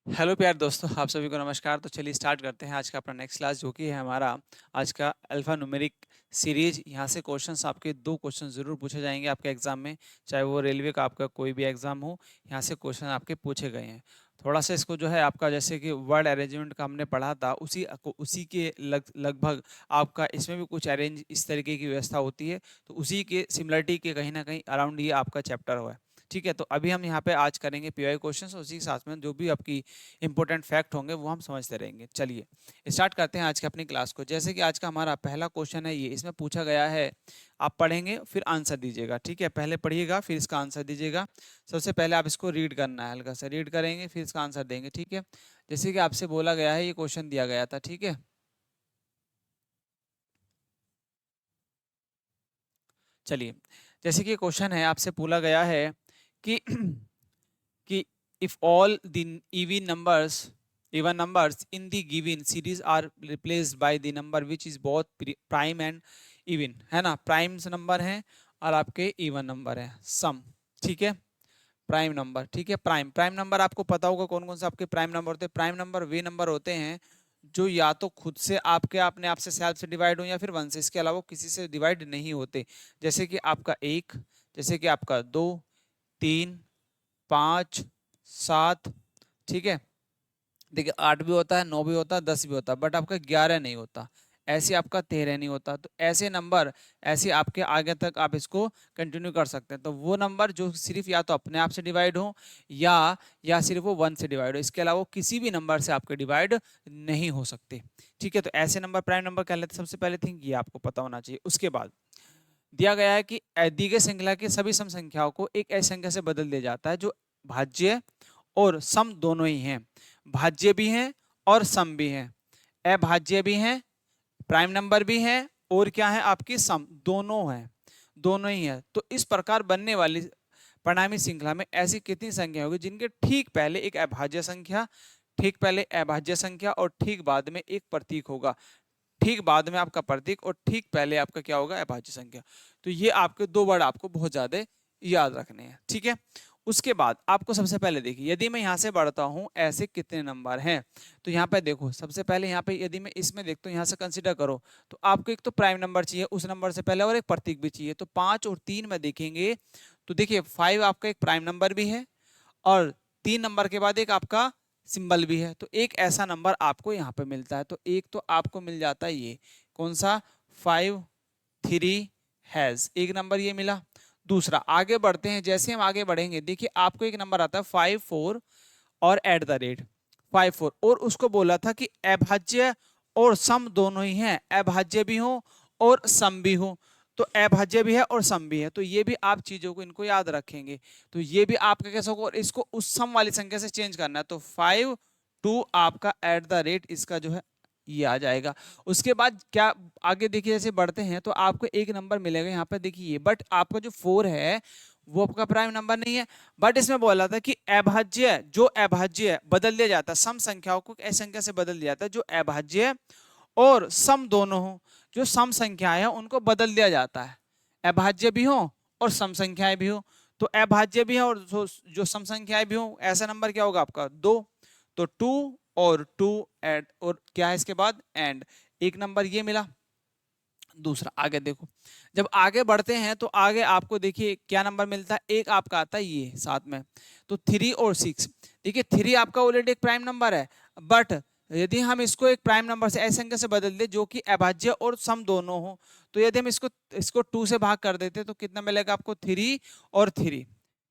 Hello प्यार दोस्तों, आप सभी को नमस्कार। तो चलिए स्टार्ट करते हैं आज का अपना नेक्स्ट क्लास, जो कि है हमारा आज का अल्फा न्यूमेरिक सीरीज। यहाँ से क्वेश्चंस आपके दो क्वेश्चन जरूर पूछे जाएंगे आपके एग्जाम में, चाहे वो रेलवे का आपका कोई भी एग्जाम हो। यहाँ से क्वेश्चन आपके पूछे गए हैं। थोड़ा सा इसको जो है आपका, जैसे कि वर्ड अरेंजमेंट का हमने पढ़ा था, उसी के लगभग आपका इसमें भी कुछ अरेंज इस तरीके की व्यवस्था होती है। तो उसी के सिमिलरिटी के कहीं ना कहीं अराउंड ये आपका चैप्टर हुआ है। ठीक है, तो अभी हम यहाँ पे आज करेंगे पीवाई क्वेश्चंस, उसी के साथ में जो भी आपकी इंपॉर्टेंट फैक्ट होंगे वो हम समझते रहेंगे। चलिए स्टार्ट करते हैं आज की अपनी क्लास को। जैसे कि आज का हमारा पहला क्वेश्चन है, ये इसमें पूछा गया है, आप पढ़ेंगे फिर आंसर दीजिएगा। ठीक है, पहले पढ़िएगा फिर इसका आंसर दीजिएगा। सबसे पहले आप इसको रीड करना है, हल्का सा रीड करेंगे फिर इसका आंसर देंगे। ठीक है, जैसे कि आपसे बोला गया है, ये क्वेश्चन दिया गया था। ठीक है, चलिए जैसे कि क्वेश्चन है, आपसे बोला गया है कि कि if all the even numbers in the given series are replaced by the number which is both prime and even, है ना, प्राइम्स नंबर हैं और आपके इवन नंबर हैं, सम। ठीक है, प्राइम नंबर। ठीक है, प्राइम प्राइम नंबर आपको पता होगा कौन कौन से आपके प्राइम नंबर होते हैं। प्राइम नंबर वे नंबर होते हैं जो या तो खुद से आपके अपने आप से सेल्फ से डिवाइड हो, या फिर वन से, इसके अलावा किसी से डिवाइड नहीं होते। जैसे कि आपका एक, जैसे कि आपका दो, तीन, पाँच, सात। ठीक है, देखिए आठ भी होता है, नौ भी होता है, दस भी होता है, बट आपका 11 नहीं होता, ऐसे आपका 13 नहीं होता। तो ऐसे नंबर, ऐसे आपके आगे तक आप इसको कंटिन्यू कर सकते हैं। तो वो नंबर जो सिर्फ या तो अपने आप से डिवाइड हो, या सिर्फ वो वन से डिवाइड हो, इसके अलावा किसी भी नंबर से आपके डिवाइड नहीं हो सकते। ठीक है, तो ऐसे नंबर प्राइम नंबर कहलाते हैं। सबसे पहले थिंग ये आपको पता होना चाहिए। उसके बाद दिया गया है कि दी गई श्रृंखला की सभी सम संख्याओं को एक ऐसी संख्या से बदल दिया जाता है जो भाज्य और सम दोनों ही हैं। भाज्य भी हैं और सम भी हैं, अभाज्य भी हैं, प्राइम नंबर भी है, और क्या है आपकी सम, दोनों है, दोनों ही है। तो इस प्रकार बनने वाली परिणामी श्रृंखला में ऐसी कितनी संख्या होगी जिनके ठीक पहले एक अभाज्य संख्या, ठीक पहले अभाज्य संख्या और ठीक बाद में एक प्रतीक होगा। ठीक बाद में आपका प्रतीक और ठीक पहले आपका क्या होगा, अभाज्य संख्या। तो ये आपके दो वर्ड आपको बहुत ज्यादा याद रखने हैं। ठीक है, उसके बाद आपको सबसे पहले देखिए, यदि मैं यहाँ से बढ़ता हूँ ऐसे कितने नंबर हैं। तो यहाँ पे देखो, सबसे पहले यहाँ पे यदि मैं इसमें देखता हूँ, यहाँ से कंसीडर करो, तो आपको एक तो प्राइम नंबर चाहिए उस नंबर से पहले, और एक प्रतीक भी चाहिए। तो 5 और 3 में देखेंगे तो देखिए 5 आपका एक प्राइम नंबर भी है, और 3 नंबर के बाद एक आपका सिंबल भी है। तो एक ऐसा नंबर आपको यहाँ पे मिलता है। तो एक तो आपको मिल जाता है ये, कौन सा, 5 3 हैज, एक नंबर ये मिला। दूसरा आगे बढ़ते हैं, जैसे हम आगे बढ़ेंगे देखिए आपको एक नंबर आता है 5 4 और एट द रेट 5 4, और उसको बोला था कि अभाज्य और सम दोनों ही हैं, अभाज्य भी हो और सम भी हो। तो अभाज्य भी है और सम भी है, तो ये भी आप चीजों को इनको याद रखेंगे। तो ये भी आपका कैसा होगा, और इसको उस सम वाली संख्या से चेंज करना है। तो 5 2 आपका एट द रेट इसका जो है ये आ जाएगा। उसके बाद क्या आगे देखिए, जैसे बढ़ते हैं तो आपको एक नंबर मिलेगा यहाँ पे देखिए, बट आपका जो 4 है वो आपका प्राइम नंबर नहीं है। बट इसमें बोला था कि अभाज्य, जो अभाज्य बदल दिया जाता है, सम संख्याओं को ऐसी संख्या से बदल दिया जाता है जो अभाज्य और सम दोनों हो। जो सम संख्याएं हैं उनको बदल दिया जाता है, अभाज्य भी हो और सम संख्याएं भी हो। तो अभाज्य भी है और जो सम संख्याएं भी हो, ऐसा नंबर क्या होगा आपका, दो। तो 2 और 2 एड, और क्या है इसके बाद एंड, एक नंबर ये मिला। दूसरा आगे देखो, जब आगे बढ़ते हैं तो आगे आपको देखिए क्या नंबर मिलता है, एक आपका आता है ये साथ में। तो 3 और 6, देखिए 3 आपका ऑलरेडी एक प्राइम नंबर है, बट यदि हम इसको एक प्राइम नंबर से ऐसे अंक से बदल दे जो कि अभाज्य और सम दोनों हो, तो यदि हम इसको इसको 2 से भाग कर देते तो कितना मिलेगा आपको, 3 और 3,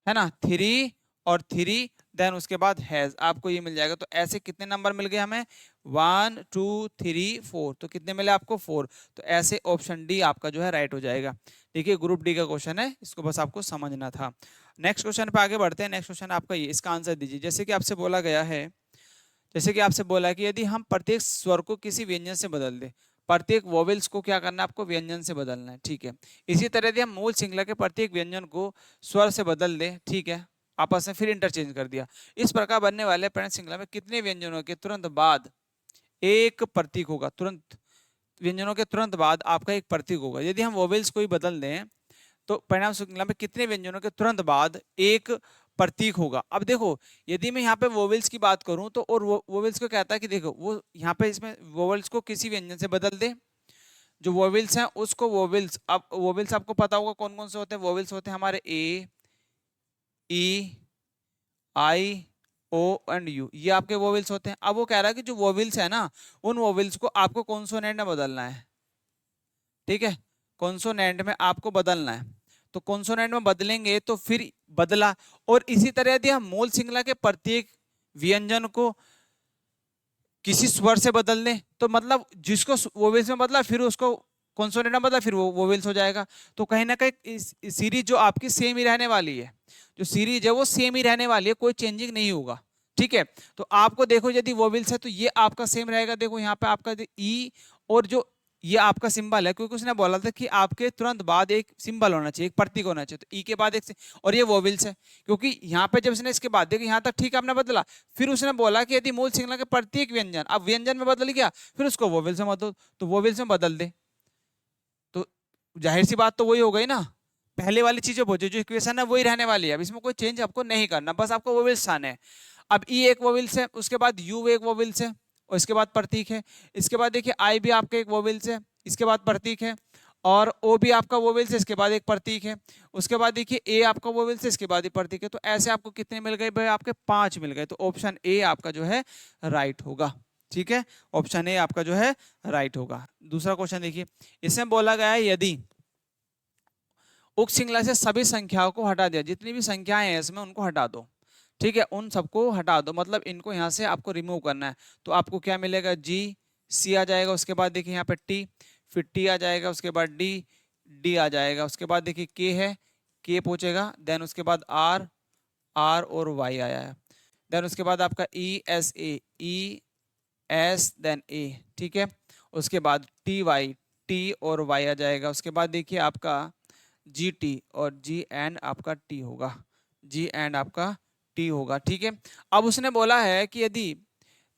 है ना, 3 और 3, देन उसके बाद हैज, आपको ये मिल जाएगा। तो ऐसे कितने नंबर मिल गए हमें, 1 2 3 4, तो कितने मिले आपको, 4। तो ऐसे ऑप्शन डी आपका जो है राइट हो जाएगा। देखिए ग्रुप डी का क्वेश्चन है, इसको बस आपको समझना था। नेक्स्ट क्वेश्चन पे आगे बढ़ते हैं। नेक्स्ट क्वेश्चन आपका ये, इसका आंसर दीजिए। जैसे कि आपसे बोला गया है, जैसे कि आपसे बोला है कि यदि हम प्रत्येक स्वर को किसी व्यंजन से बदल दे, प्रत्येक वोवेल्स को क्या करना है आपको, व्यंजन से बदलना है। ठीक है, इसी तरह यदि हम मूल श्रृंखला के प्रत्येक व्यंजन को स्वर से बदल दे, ठीक है, आपस में फिर इंटरचेंज कर दिया, इस प्रकार बनने वाले परिणत श्रृंखला में कितने व्यंजनों के तुरंत बाद एक प्रतीक होगा, तुरंत व्यंजनों के तुरंत बाद आपका एक प्रतीक होगा। यदि हम वोवेल्स को ही बदल दें तो परिणाम श्रृंखला में कितने व्यंजनों के तुरंत बाद एक प्रतीक होगा। अब देखो यदि मैं यहाँ पे वोवेल्स की बात करूं तो, और वोवेल्स को कहता है कि देखो वो यहाँ पे इसमें वोवेल्स को किसी व्यंजन से बदल दे, जो वोवेल्स हैं उसको वोवेल्स, अब वोवेल्स आपको पता होगा कौन कौन से होते हैं, वोवेल्स होते हैं हमारे ए, ई, आई, ओ एंड यू, ये आपके वोवेल्स होते हैं। अब वो कह रहा है कि जो वोवेल्स है ना, उन वोवेल्स को आपको कॉन्सोनेंट में बदलना है, ठीक है, कॉन्सोनेंट में आपको बदलना है। तो कॉन्सोनेंट में बदलेंगे तो फिर बदला, और इसी तरह यदि हम मूल श्रृंखला के प्रत्येक व्यंजन को किसी स्वर से बदल दें तो मतलब जिसको वोवेल्स में बदला फिर उसको कॉन्सोनेंट में बदला फिर वो वोवेल्स हो जाएगा। तो कहीं ना कहीं सीरीज जो आपकी सेम ही रहने वाली है, जो सीरीज है वो सेम ही रहने वाली है, कोई चेंजिंग नहीं होगा, ठीक है। तो आपको देखो यदि वोवेल्स है तो ये आपका सेम रहेगा, देखो यहाँ पे आपका ई, और जो ये आपका सिंबल है, क्योंकि उसने बोला था कि आपके तुरंत बाद एक सिंबल होना चाहिए, एक प्रतीक होना चाहिए, तो ई के बाद एक, और ये वोवेल्स है, क्योंकि यहाँ पे जब उसने इसके बाद देखो यहाँ तक ठीक है आपने बदला, फिर उसने बोला कि यदि मूल श्रृंखला के प्रत्येक व्यंजन, अब व्यंजन में बदल गया फिर उसको वोवेल्स में बदल, तो वोवेल्स में बदल दे, तो जाहिर सी बात तो वही हो गई ना, पहले वाली चीजें बोझे जो इक्वेशन है वही रहने वाली है, अब इसमें कोई चेंज आपको नहीं करना, बस आपको वोवेल्स आने हैं। अब ई एक वोवेल्स है, उसके बाद यू एक वोवेल्स है, और इसके बाद प्रतीक है, इसके बाद देखिए आई भी आपका एक वोवेल्स है, इसके बाद प्रतीक है, और ओ भी आपका वोवेल्स है, इसके बाद एक प्रतीक है, उसके बाद देखिए ए आपका वोवेल्स है, इसके बाद एक प्रतीक है। तो ऐसे आपको कितने मिल गए भाई, आपके 5 मिल गए, तो ऑप्शन ए आपका जो है राइट होगा, ठीक है, ऑप्शन ए आपका जो है राइट होगा। दूसरा क्वेश्चन देखिए, इसमें बोला गया है यदि उक्त श्रृंखला से सभी संख्याओं को हटा दिया, जितनी भी संख्याएं हैं इसमें उनको हटा दो, ठीक है, उन सबको हटा दो, मतलब इनको यहाँ से आपको रिमूव करना है, तो आपको क्या मिलेगा, जी, सी आ जाएगा, उसके बाद देखिए यहाँ पे टी, फिर टी आ जाएगा, उसके बाद डी, डी आ जाएगा, उसके बाद देखिए के है, के पूछेगा, देन उसके बाद आर, आर और वाई आया है, देन उसके बाद आपका E S A, E S then A, ठीक है, उसके बाद टी वाई, टी और वाई आ जाएगा, उसके बाद देखिए आपका जी टी, और जी एंड आपका टी होगा, जी एंड आपका टी होगा, ठीक है। अब उसने बोला है कि यदि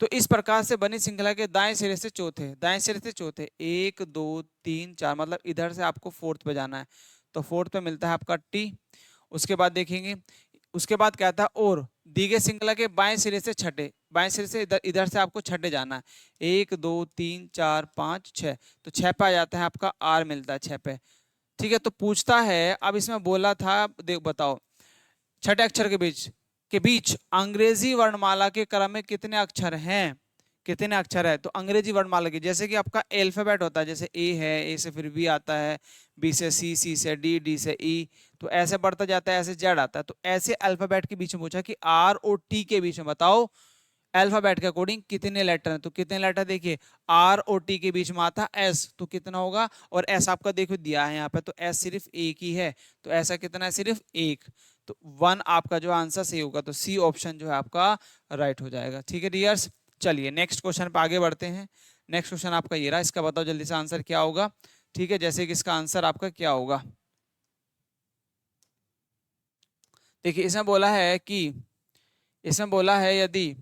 तो इस प्रकार से बनी श्रृंखला के दाएं सिरे से चौथे, दाएं सिरे से चौथे 1 2 3 4, मतलब इधर से आपको फोर्थ पे जाना है, तो फोर्थ पे मिलता है आपका टी। उसके बाद देखेंगे, उसके बाद क्या था, और दी गई श्रृंखला के बाएं सिरे से छठे, बाएं सिरे से इधर इधर से आपको छठे जाना है, 1 2 3 4 5 6, तो 6 पे आ जाता है आपका आर, मिलता है 6 पे, ठीक है। तो पूछता है, अब इसमें बोला था, देख बताओ, छठे अक्षर के बीच अंग्रेजी वर्णमाला के क्रम में कितने अक्षर हैं, कितने अक्षर है, तो अंग्रेजी वर्णमाला की, जैसे कि आपका अल्फाबेट होता है, जैसे ए है, ए से फिर बी आता है, बी से सी, सी से डी, डी से ई, तो ऐसे बढ़ता जाता है, ऐसे जेड आता है, तो ऐसे अल्फाबेट के बीच में पूछा कि आर और टी के बीच में बताओ अल्फाबेट के अकॉर्डिंग कितने लेटर हैं, तो कितने लेटर देखिए, आर और टी के बीच में आता एस, तो कितना होगा, और एस आपका देखो दिया है यहाँ पे, तो एस सिर्फ एक ही है, तो ऐसा कितना है, सिर्फ एक, तो 1 आपका जो आंसर सही होगा, तो सी ऑप्शन जो है आपका राइट हो जाएगा, ठीक है डियर्स। चलिए नेक्स्ट क्वेश्चन पे आगे बढ़ते हैं। नेक्स्ट क्वेश्चन आपका ये रहा, इसका बताओ जल्दी से आंसर क्या होगा, ठीक है, जैसे कि इसका आंसर आपका क्या होगा। देखिए इसमें बोला है कि, इसमें बोला है यदि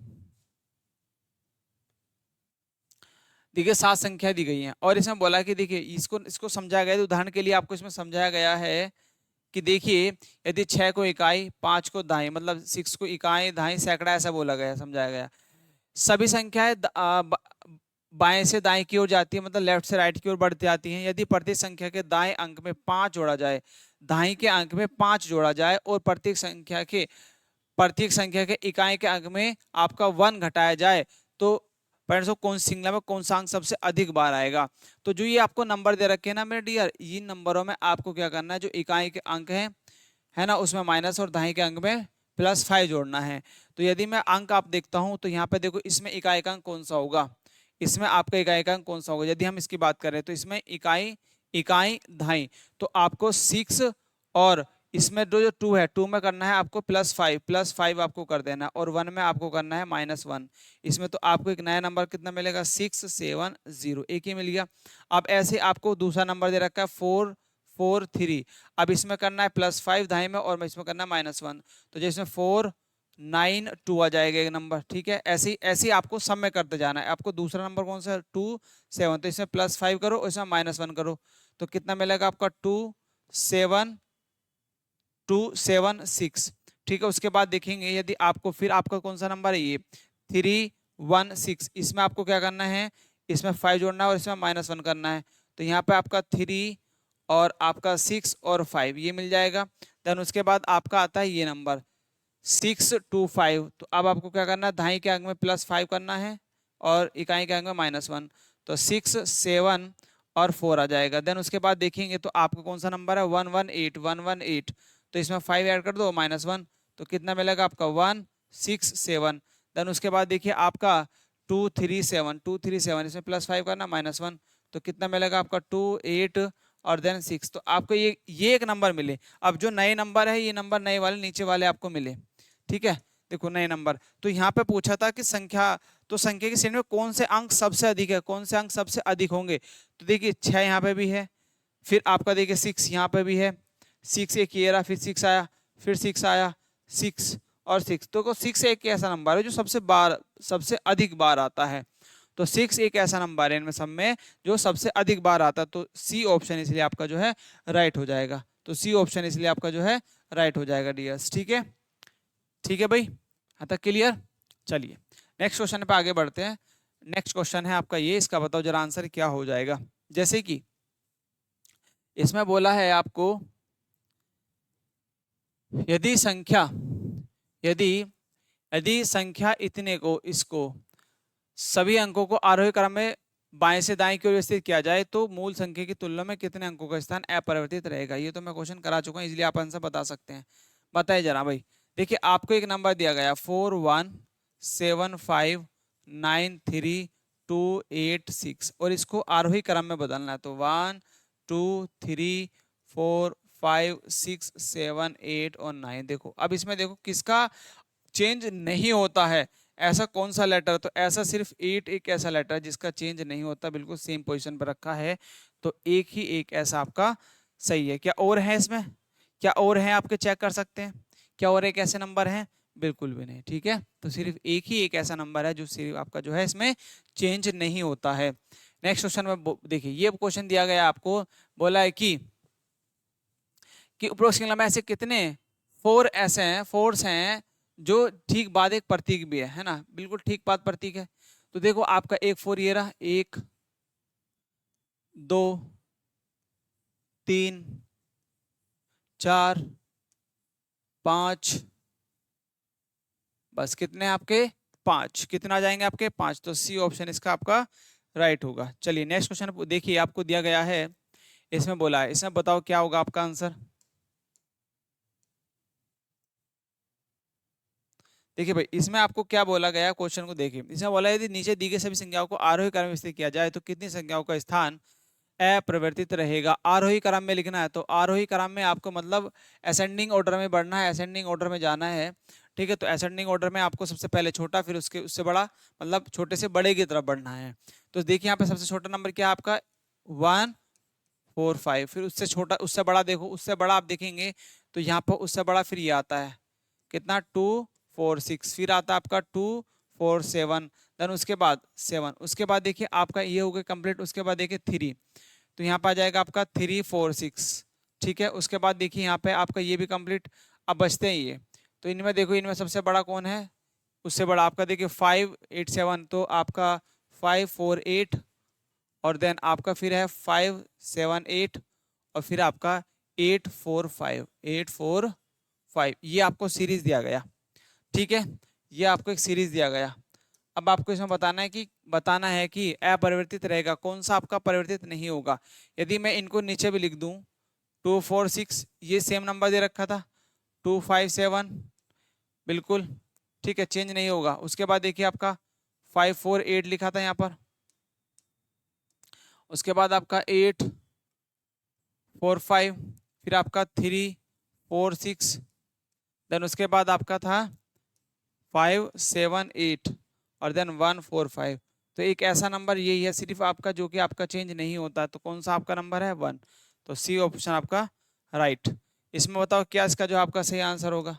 देखिए 7 संख्या दी गई हैं, और इसमें बोला कि देखिए इसको इसको समझाया गया है, उदाहरण के लिए आपको इसमें समझाया गया है कि देखिए यदि 6 को इकाई, 5 को दाई, मतलब 6 को इकाई दाई सैकड़ा ऐसा बोला गया, समझाया गया। सभी संख्याएं बाएं से दाएं की ओर जाती है, मतलब लेफ्ट से राइट की ओर बढ़ती आती हैं, यदि प्रत्येक संख्या के दाएं अंक में 5 जोड़ा जाए, दाएं के अंक में 5 जोड़ा जाए, और प्रत्येक संख्या के इकाई के अंक में आपका 1 घटाया जाए, तो पेरेंट्स को कौन श्रृंखला में कौन सा अंक सबसे अधिक बार आएगा। तो जो ये आपको नंबर दे रखे हैं ना मेरे डियर, इन नंबरों में आपको क्या करना है, जो इकाई के अंक है ना, उसमें माइनस, और दाएं के अंक में +5 जोड़ना है। तो यदि मैं अंक आप देखता हूं तो यहाँ पे देखो इसमें इकाई का अंक कौन सा होगा, इसमें आपका इकाई का अंक कौन सा होगा, यदि हम इसकी बात करें तो इसमें इकाई इकाई दाई, तो आपको 6, और इसमें जो 2 है, 2 में करना है आपको +5 आपको कर देना, और 1 में आपको करना है -1, इसमें तो आपको एक नया नंबर कितना मिलेगा, 670, एक ही मिल गया। अब ऐसे आपको दूसरा नंबर दे रखा है 443, अब इसमें करना है +5 दाएं में, और इसमें करना है -1, तो जैसे 492 आ जाएगा एक नंबर, ठीक है। ऐसे ऐसे आपको सब में करते जाना है। आपको दूसरा नंबर कौन सा है, 27, तो इसमें +5 करो, इसमें -1 करो, तो कितना मिलेगा आपका 27276, ठीक है। उसके बाद देखेंगे यदि आपको फिर आपका कौन सा नंबर है ये 316, इसमें आपको क्या करना है, इसमें 5 जोड़ना है और इसमें -1 करना है। तो यहाँ पे आपका 3 और आपका 6 और 5 ये मिल जाएगा। देन उसके बाद आपका आता है ये नंबर 625। तो अब आपको क्या करना है, दहाई के अंक में +5 करना है और इकाई के अंक में -1। तो 6 7 और 4 आ जाएगा। देन उसके बाद देखेंगे तो आपका कौन सा नंबर है 118। तो इसमें 5 ऐड कर दो -1, तो कितना मिलेगा आपका 167। देन उसके बाद देखिए आपका 237 इसमें +5 करना -1, तो कितना मिलेगा आपका 28 और देन 6। तो आपको ये एक नंबर मिले। अब जो नए नंबर है ये नंबर नए वाले नीचे वाले आपको मिले, ठीक है। देखो नए नंबर, तो यहाँ पे पूछा था कि संख्या, तो संख्या की श्रेणी में कौन से अंक सबसे अधिक है, कौन से अंक सबसे अधिक होंगे। तो देखिए 6 यहाँ पे भी है, फिर आपका देखिए 6 यहाँ पे भी है, 6 एक ये रहा, फिर 6 आया, फिर 6 आया, 6 और 6। तो 6 एक ऐसा नंबर है जो सबसे अधिक बार आता है। तो 6 एक ऐसा नंबर है इनमें सब में जो सबसे अधिक बार आता है। तो सी ऑप्शन इसलिए आपका जो है राइट हो जाएगा। तो सी ऑप्शन इसलिए आपका जो है राइट हो जाएगा डियर्स, ठीक है। ठीक है भाई, यहाँ तक क्लियर। चलिए नेक्स्ट क्वेश्चन पे आगे बढ़ते हैं। नेक्स्ट क्वेश्चन है आपका ये, इसका बताओ जरा आंसर क्या हो जाएगा। जैसे कि इसमें बोला है आपको यदि संख्या यदि यदि संख्या इतने को इसको सभी अंकों को आरोही क्रम में बाएं से दाएं की ओर व्यवस्थित किया जाए तो मूल संख्या की तुलना में कितने अंकों का स्थान अपरिवर्तित रहेगा। ये तो मैं क्वेश्चन करा चुका हूँ, इसलिए आप आंसर बता सकते हैं। बताइए जरा भाई। देखिए आपको एक नंबर दिया गया 41759328 और इसको आरोही क्रम में बदलना है। तो 1 2 3 4 5 6 7 8 और 9। देखो अब इसमें देखो किसका चेंज नहीं होता है, ऐसा कौन सा लेटर। तो ऐसा सिर्फ 8 एक ऐसा लेटर है जिसका चेंज नहीं होता, बिल्कुल सेम पोजीशन पर रखा है। तो एक ही एक ऐसा आपका सही है। क्या और है इसमें, क्या और है आपके चेक कर सकते हैं, क्या और एक ऐसे नंबर हैं, बिल्कुल भी नहीं, ठीक है। तो सिर्फ एक ही एक ऐसा नंबर है जो सिर्फ आपका जो है इसमें चेंज नहीं होता है। नेक्स्ट क्वेश्चन में देखिए ये क्वेश्चन दिया गया आपको, बोला है कि उपरोक्त श्रृंखला में ऐसे कितने 4 ऐसे हैं, फोर्स हैं जो ठीक बाद एक प्रतीक भी है ना, बिल्कुल ठीक बाद प्रतीक है। तो देखो आपका एक 4 ये रहा, 1 2 3 4 5, बस कितने आपके 5, कितना जाएंगे आपके 5। तो सी ऑप्शन इसका आपका राइट होगा। चलिए नेक्स्ट क्वेश्चन देखिए आपको दिया गया है, इसमें बोला है, इसमें बताओ क्या होगा आपका आंसर। देखिए भाई इसमें आपको क्या बोला गया क्वेश्चन को देखिए, इसमें बोला है यदि नीचे दी गई सभी संख्याओं को आरोही क्रम में स्थित किया जाए तो कितनी संख्याओं का स्थान अपरिवर्तित रहेगा। आरोही क्रम में लिखना है, तो आरोही क्रम में आपको मतलब असेंडिंग ऑर्डर में बढ़ना है, असेंडिंग ऑर्डर में जाना है, ठीक है। तो असेंडिंग ऑर्डर में आपको सबसे पहले छोटा, फिर उसके उससे बड़ा, मतलब छोटे से बड़े की तरफ बढ़ना है। तो देखिए यहाँ पे सबसे छोटा नंबर क्या है आपका 145, फिर उससे छोटा, उससे बड़ा देखो, उससे बड़ा आप देखेंगे तो यहाँ पर उससे बड़ा फिर ये आता है कितना 246, फिर आता है आपका 247, देन उसके बाद 7, उसके बाद देखिए आपका ये हो गया कंप्लीट। उसके बाद देखिए 3, तो यहाँ पर आ जाएगा आपका 346, ठीक है। उसके बाद देखिए यहाँ पे आपका ये भी कंप्लीट। अब बचते हैं ये, तो इनमें देखो इनमें सबसे बड़ा कौन है, उससे बड़ा आपका देखिए 587, तो आपका 548 और देन आपका फिर है 578 और फिर आपका 845 ये आपको सीरीज दिया गया, ठीक है। ये आपको एक सीरीज दिया गया। अब आपको इसमें बताना है कि अपरिवर्तित रहेगा, कौन सा आपका परिवर्तित नहीं होगा। यदि मैं इनको नीचे भी लिख दूं 246, ये सेम नंबर दे रखा था 257, बिल्कुल ठीक है, चेंज नहीं होगा। उसके बाद देखिए आपका 548 लिखा था यहाँ पर, उसके बाद आपका 845, फिर आपका 346, देन उसके बाद आपका था 578 और देन 145। तो एक ऐसा नंबर यही है सिर्फ आपका जो कि आपका चेंज नहीं होता। तो कौन सा आपका नंबर है 1। तो सी ऑप्शन आपका राइट। इसमें बताओ क्या इसका जो आपका सही आंसर होगा,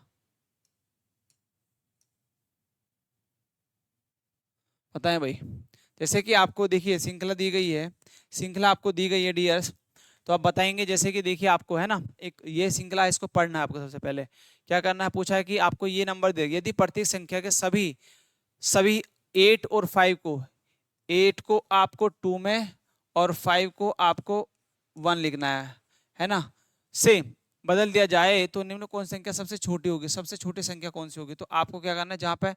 बताएं भाई। जैसे कि आपको देखिए श्रृंखला दी गई है, श्रृंखला आपको दी गई है डियर्स, तो आप बताएंगे, जैसे कि देखिए आपको है ना एक ये श्रृंखला है, इसको पढ़ना है आपको। सबसे पहले क्या करना है, पूछा है कि आपको ये नंबर दे, यदि प्रत्येक संख्या के सभी सभी 8 और 5 को, 8 को आपको 2 में और 5 को आपको 1 लिखना है ना, से बदल दिया जाए तो निम्न कौन संख्या सबसे छोटी होगी, सबसे छोटी संख्या कौन सी होगी। तो आपको क्या करना है, जहां पे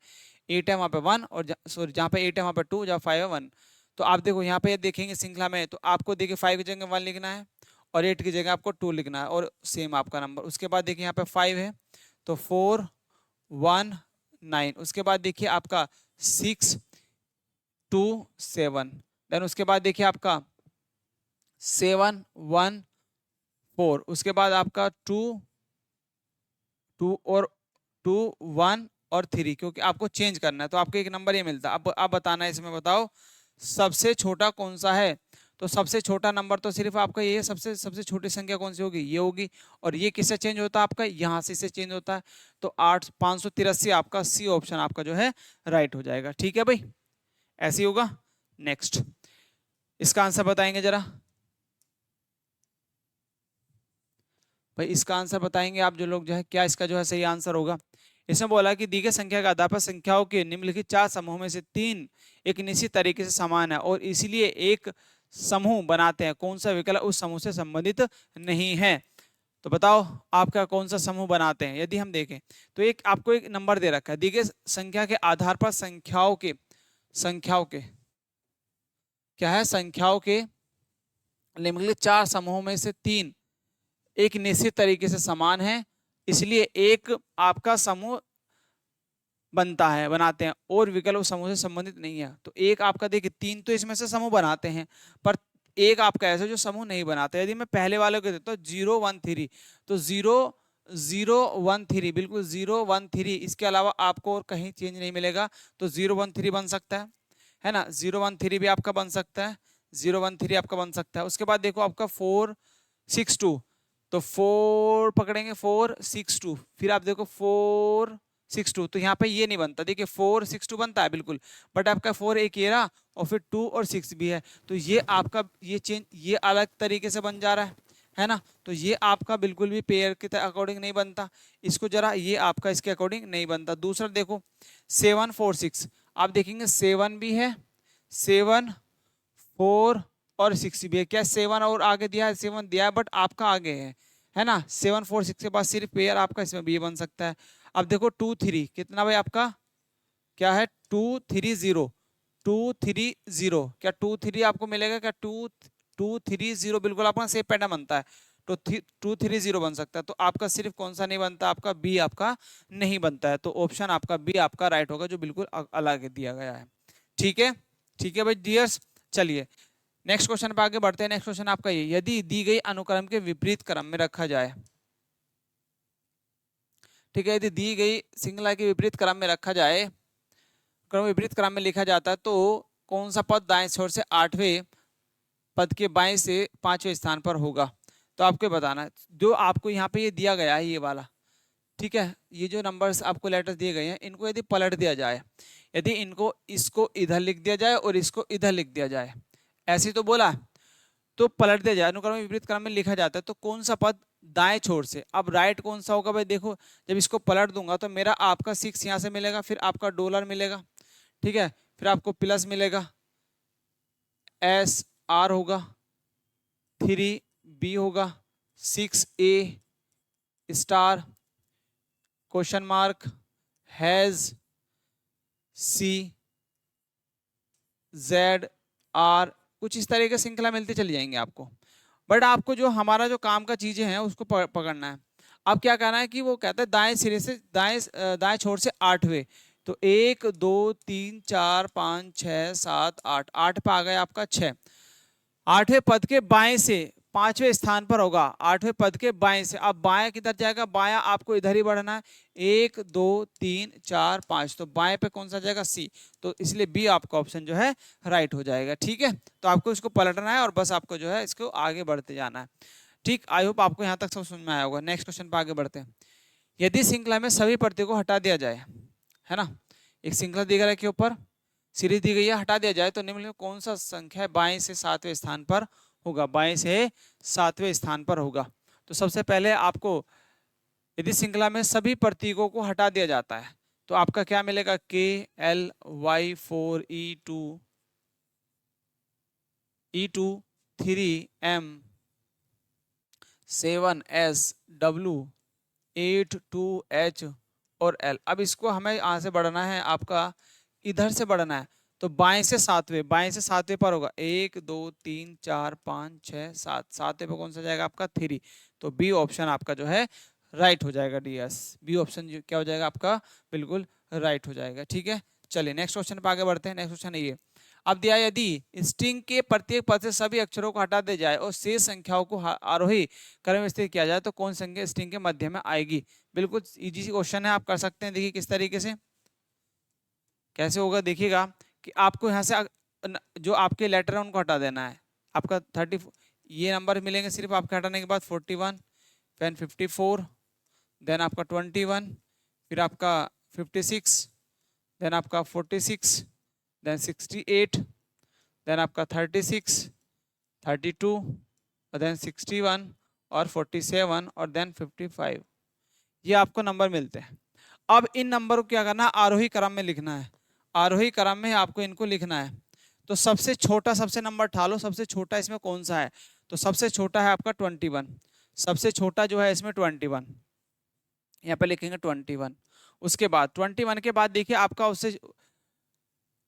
8 है वहां पे 1, और सॉरी जहां पे 8 है वहां पे 2, जहां 5 है 1। तो आप देखो यहाँ पे देखेंगे श्रृंखला में, तो आपको देखिए 5 की जगह 1 लिखना है और 8 की जगह आपको 2 लिखना है, और सेम आपका नंबर। उसके बाद देखिए यहाँ पे 5 है तो 4 1 9, उसके बाद देखिए आपका 6 2 7, देन उसके बाद देखिए आपका 7 1 4, उसके बाद आपका 2 2 और 2 1 और 3, क्योंकि आपको चेंज करना है तो आपको एक नंबर ये मिलता है। अब आप बताना है इसमें, बताओ सबसे छोटा कौन सा है। तो सबसे छोटा नंबर तो सिर्फ आपका ये है, सबसे सबसे छोटी संख्या कौन सी होगी, ये होगी। और ये किससे चेंज होता है, आपका यहाँ से चेंज होता है। तो 8 583 आपका सी ऑप्शन आपका जो है राइट हो जाएगा। ठीक है भाई, ऐसे ही होगा। नेक्स्ट इसका आंसर बताएंगे जरा भाई, इसका आंसर बताएंगे आप जो लोग जो है, क्या इसका जो है सही आंसर होगा। इसमें बोला कि दी गई संख्या के आधार पर संख्याओं के निम्नलिखित 4 समूहों में से 3 एक निश्चित तरीके से समान है और इसलिए एक समूह बनाते हैं। कौन सा विकल्प उस समूह से संबंधित नहीं है। तो बताओ आपका कौन सा समूह बनाते हैं। यदि हम देखें तो एक आपको एक नंबर दे रखा है, दी गई संख्या के आधार पर संख्याओं के क्या है, संख्याओं के निम्नलिखित 4 समूहों में से 3 एक निश्चित तरीके से समान है, इसलिए एक आपका समूह बनाते हैं और विकल्प समूह से संबंधित नहीं है। तो एक आपका देखिए 3 तो इसमें से समूह बनाते हैं, पर एक आपका ऐसा जो समूह नहीं बनाते। यदि मैं पहले वाले को देता हूँ 0 1 3, तो 0 0 1 3 बिल्कुल 0 1 3, इसके अलावा आपको और कहीं चेंज नहीं मिलेगा। तो 0 1 3 बन सकता है ना, 0 1 3 भी आपका बन सकता है, 0 1 3 आपका बन सकता है। उसके बाद देखो आपका 4 6 2, तो 4 पकड़ेंगे 4 6 2, फिर आप देखो 4 6 2, तो यहाँ पे ये नहीं बनता। देखिए 4 6 2 बनता है बिल्कुल, बट आपका 4 एक ये रहा और फिर 2 और 6 भी है, तो ये आपका ये चेंज ये अलग तरीके से बन जा रहा है ना। तो ये आपका बिल्कुल भी पेयर के अकॉर्डिंग नहीं बनता। इसको जरा ये आपका इसके अकॉर्डिंग नहीं बनता। दूसरा देखो 7 4 6, आप देखेंगे 7 भी है, 7 4 और 6 भी है। क्या 7 और आगे दिया है, 7 दिया है बट आपका आगे है ना। 7 4 6 के बाद सिर्फ पेयर आपका इसमें भी बन सकता है। अब देखो 2 3 कितना भाई आपका क्या है, 2 3 0 2 3 0, क्या 2 3 आपको मिलेगा क्या, 2 2 3 0 बिल्कुल आपका सेम पैटर्न बनता है। तो 2 3 0 बन सकता है। तो आपका सिर्फ कौन सा नहीं बनता, आपका बी आपका नहीं बनता है। तो ऑप्शन आपका बी आपका राइट होगा, जो बिल्कुल अलग दिया गया है। ठीक है भाई डियर्स, चलिए नेक्स्ट क्वेश्चन पे आगे बढ़ते हैं। नेक्स्ट क्वेश्चन आपका ये, यदि दी गई अनुक्रम के विपरीत क्रम में रखा जाए, ठीक है, यदि दी गई श्रृंखला के विपरीत क्रम में रखा जाए, क्रम विपरीत क्रम में लिखा जाता है, तो कौन सा पद दाएं छोर से 8वें पद के बाएं से 5वें स्थान पर होगा। तो आपको बताना है, जो आपको यहाँ पे ये दिया गया है ये वाला, ठीक है, ये जो नंबर्स आपको लेटर दिए गए हैं, इनको यदि पलट दिया जाए, यदि इनको इसको इधर लिख दिया जाए और इसको इधर लिख दिया जाए, ऐसे तो बोला, तो पलट दिया जाए, अनुक्रम में विपरीत क्रम में लिखा जाता है, तो कौन सा पद दाएं छोर से, अब राइट कौन सा होगा भाई। देखो जब इसको पलट दूंगा तो मेरा आपका 6 यहाँ से मिलेगा, फिर आपका डॉलर मिलेगा, ठीक है, फिर आपको प्लस मिलेगा, एस आर होगा, 3 बी होगा, 6 A star, question mark, hash, C, Z, R, कुछ इस तरह की श्रृंखला मिलती चली जाएंगे आपको। बट आपको जो हमारा जो काम का चीजें हैं उसको पकड़ना है। अब क्या करना है कि वो कहता है दाएं सिरे से दाएं छोर से 8वें, तो 1 2 3 4 5 6 7 8, 8 पे आ गया आपका 6, 8वें पद के बाएं से 5वें स्थान पर होगा, 8वें पद के बाएं से। अब बाएं किधर जाएगा, बायां आपको इधर ही बढ़ना है, 1 2 3 4 5, तो बाएं पे कौन सा जाएगा, सी, तो इसलिए बी आपका ऑप्शन जो है राइट हो जाएगा। ठीक है, तो आपको इसको पलटना है और बस आपको जो है इसको आगे बढ़ते जाना है। ठीक, आई होप आपको यहाँ तक सब समझ में आया होगा। नेक्स्ट क्वेश्चन पर आगे बढ़ते हैं। यदि श्रृंखला में सभी प्रत्ययों को हटा दिया जाए, है ना, एक श्रृंखला दी गई के ऊपर सीरीज दी गई है, हटा दिया जाए, तो निम्न में कौन सा संख्या बाएं से 7वें स्थान पर होगा, बाएं से सातवें स्थान पर होगा। तो सबसे पहले आपको यदि श्रृंखला में सभी प्रतीकों को हटा दिया जाता है तो आपका क्या मिलेगा, KL Y4 E2 3M7SW82H और L। अब इसको हमें यहाँ से बढ़ना है, आपका इधर से बढ़ना है, तो बाएं से सातवें पर होगा, 1 2 3 4 5 6 7, सातवें पर कौन सा जाएगा आपका 3। तो बी ऑप्शन आपका जो है राइट हो जाएगा डीएस, बी ऑप्शन क्या हो जाएगा आपका, बिल्कुल राइट हो जाएगा। ठीक है, चलिए नेक्स्ट क्वेश्चन पे आगे बढ़ते हैं। नेक्स्ट क्वेश्चन है ये, अब दिया यदि स्ट्रिंग के प्रत्येक पद से सभी अक्षरों को हटा दिया जाए और शेष संख्याओं को आरोही क्रम में स्थित किया जाए तो कौन संख्या स्ट्रिंग के मध्य में आएगी। बिल्कुल इजी सी क्वेश्चन है, आप कर सकते हैं। देखिए किस तरीके से कैसे होगा, देखिएगा कि आपको यहाँ से जो आपके लेटर है उनको हटा देना है। आपका 30 ये नंबर मिलेंगे सिर्फ आपके हटाने के बाद, 41 देन 54 देन आपका 21 फिर आपका 56 देन आपका 46 देन 68 देन आपका 36 32 और देन 61 और 47 और देन 55, ये आपको नंबर मिलते हैं। अब इन नंबर को क्या करना है, आरोही क्रम में लिखना है, आरोही क्रम में आपको इनको लिखना है। तो सबसे छोटा सबसे नंबर उठा लो, सबसे छोटा इसमें कौन सा है, तो सबसे छोटा है आपका 21, सबसे छोटा जो है इसमें 21, यहाँ पे लिखेंगे 21। उसके बाद 21 के बाद देखिए आपका उससे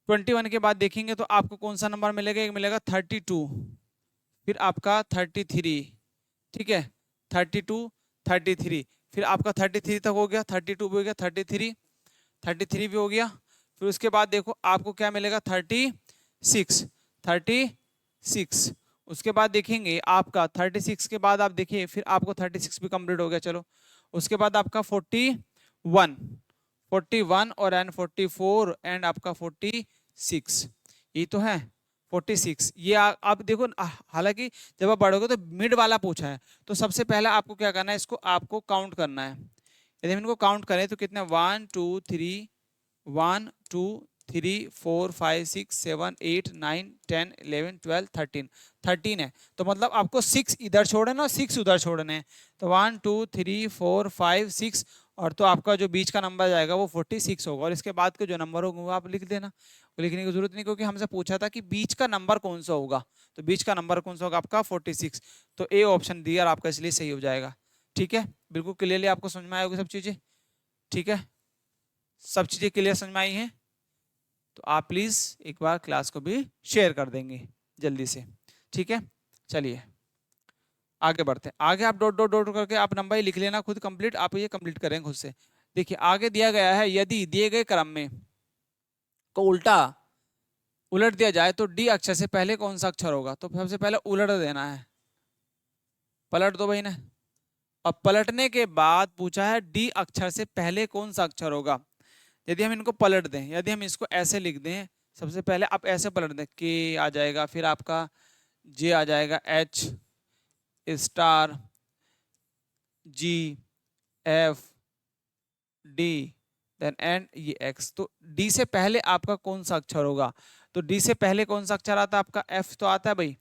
21 के बाद देखेंगे तो आपको कौन सा नंबर मिलेगा, एक मिलेगा 32 फिर आपका 33, ठीक है 32 33 फिर आपका 33 तक हो गया, 32 भी हो गया, 33 भी हो गया। फिर उसके बाद देखो आपको क्या मिलेगा 36। उसके बाद देखेंगे आपका 36 के बाद आप देखिए फिर आपको 36 भी कंप्लीट हो गया, चलो उसके बाद आपका 41 और एंड 44 एंड आपका 46, ये तो है 46। ये आप देखो हालांकि जब आप बढ़ोगे तो मिड वाला पूछा है, तो सबसे पहले आपको क्या करना है, इसको आपको काउंट करना है। यदि हम इनको काउंट करें तो कितने 1 2 3 4 5 6 7 8 9 10 11 12 13 है। तो मतलब आपको 6 इधर छोड़ना और 6 उधर छोड़ने हैं। तो 1 2 3 4 5 6 और तो आपका जो बीच का नंबर जाएगा वो 46 होगा, और इसके बाद के जो नंबर होगा वो आप लिख देना, वो लिखने की जरूरत नहीं क्योंकि हमसे पूछा था कि बीच का नंबर कौन सा होगा, तो बीच का नंबर कौन सा होगा आपका 46। तो ए ऑप्शन डी आपका इसलिए सही हो जाएगा। ठीक है, बिल्कुल क्लियरली आपको समझ में आएगी सब चीजें। ठीक है, सब चीजें क्लियर समझ में आई हैं, तो आप प्लीज एक बार क्लास को भी शेयर कर देंगे जल्दी से। ठीक है, चलिए आगे बढ़ते हैं। आगे आप डॉट डॉट डॉट करके आप नंबर ही लिख लेना खुद, कंप्लीट आप ये कंप्लीट करेंगे खुद से। देखिए आगे दिया गया है, यदि दिए गए क्रम में को उलट दिया जाए तो डी अक्षर से पहले कौन सा अक्षर होगा, तो सबसे पहले उलट देना है, पलट दो भाई ने। अब पलटने के बाद पूछा है डी अक्षर से पहले कौन सा अक्षर होगा। यदि हम इनको पलट दें, यदि हम इसको ऐसे लिख दें, सबसे पहले आप ऐसे पलट दें, के आ जाएगा, फिर आपका जे आ जाएगा, H star G F D then and ये एक्स। तो डी से पहले आपका कौन सा अक्षर होगा, तो डी से पहले कौन सा अक्षर आता है आपका, एफ तो आता है भाई।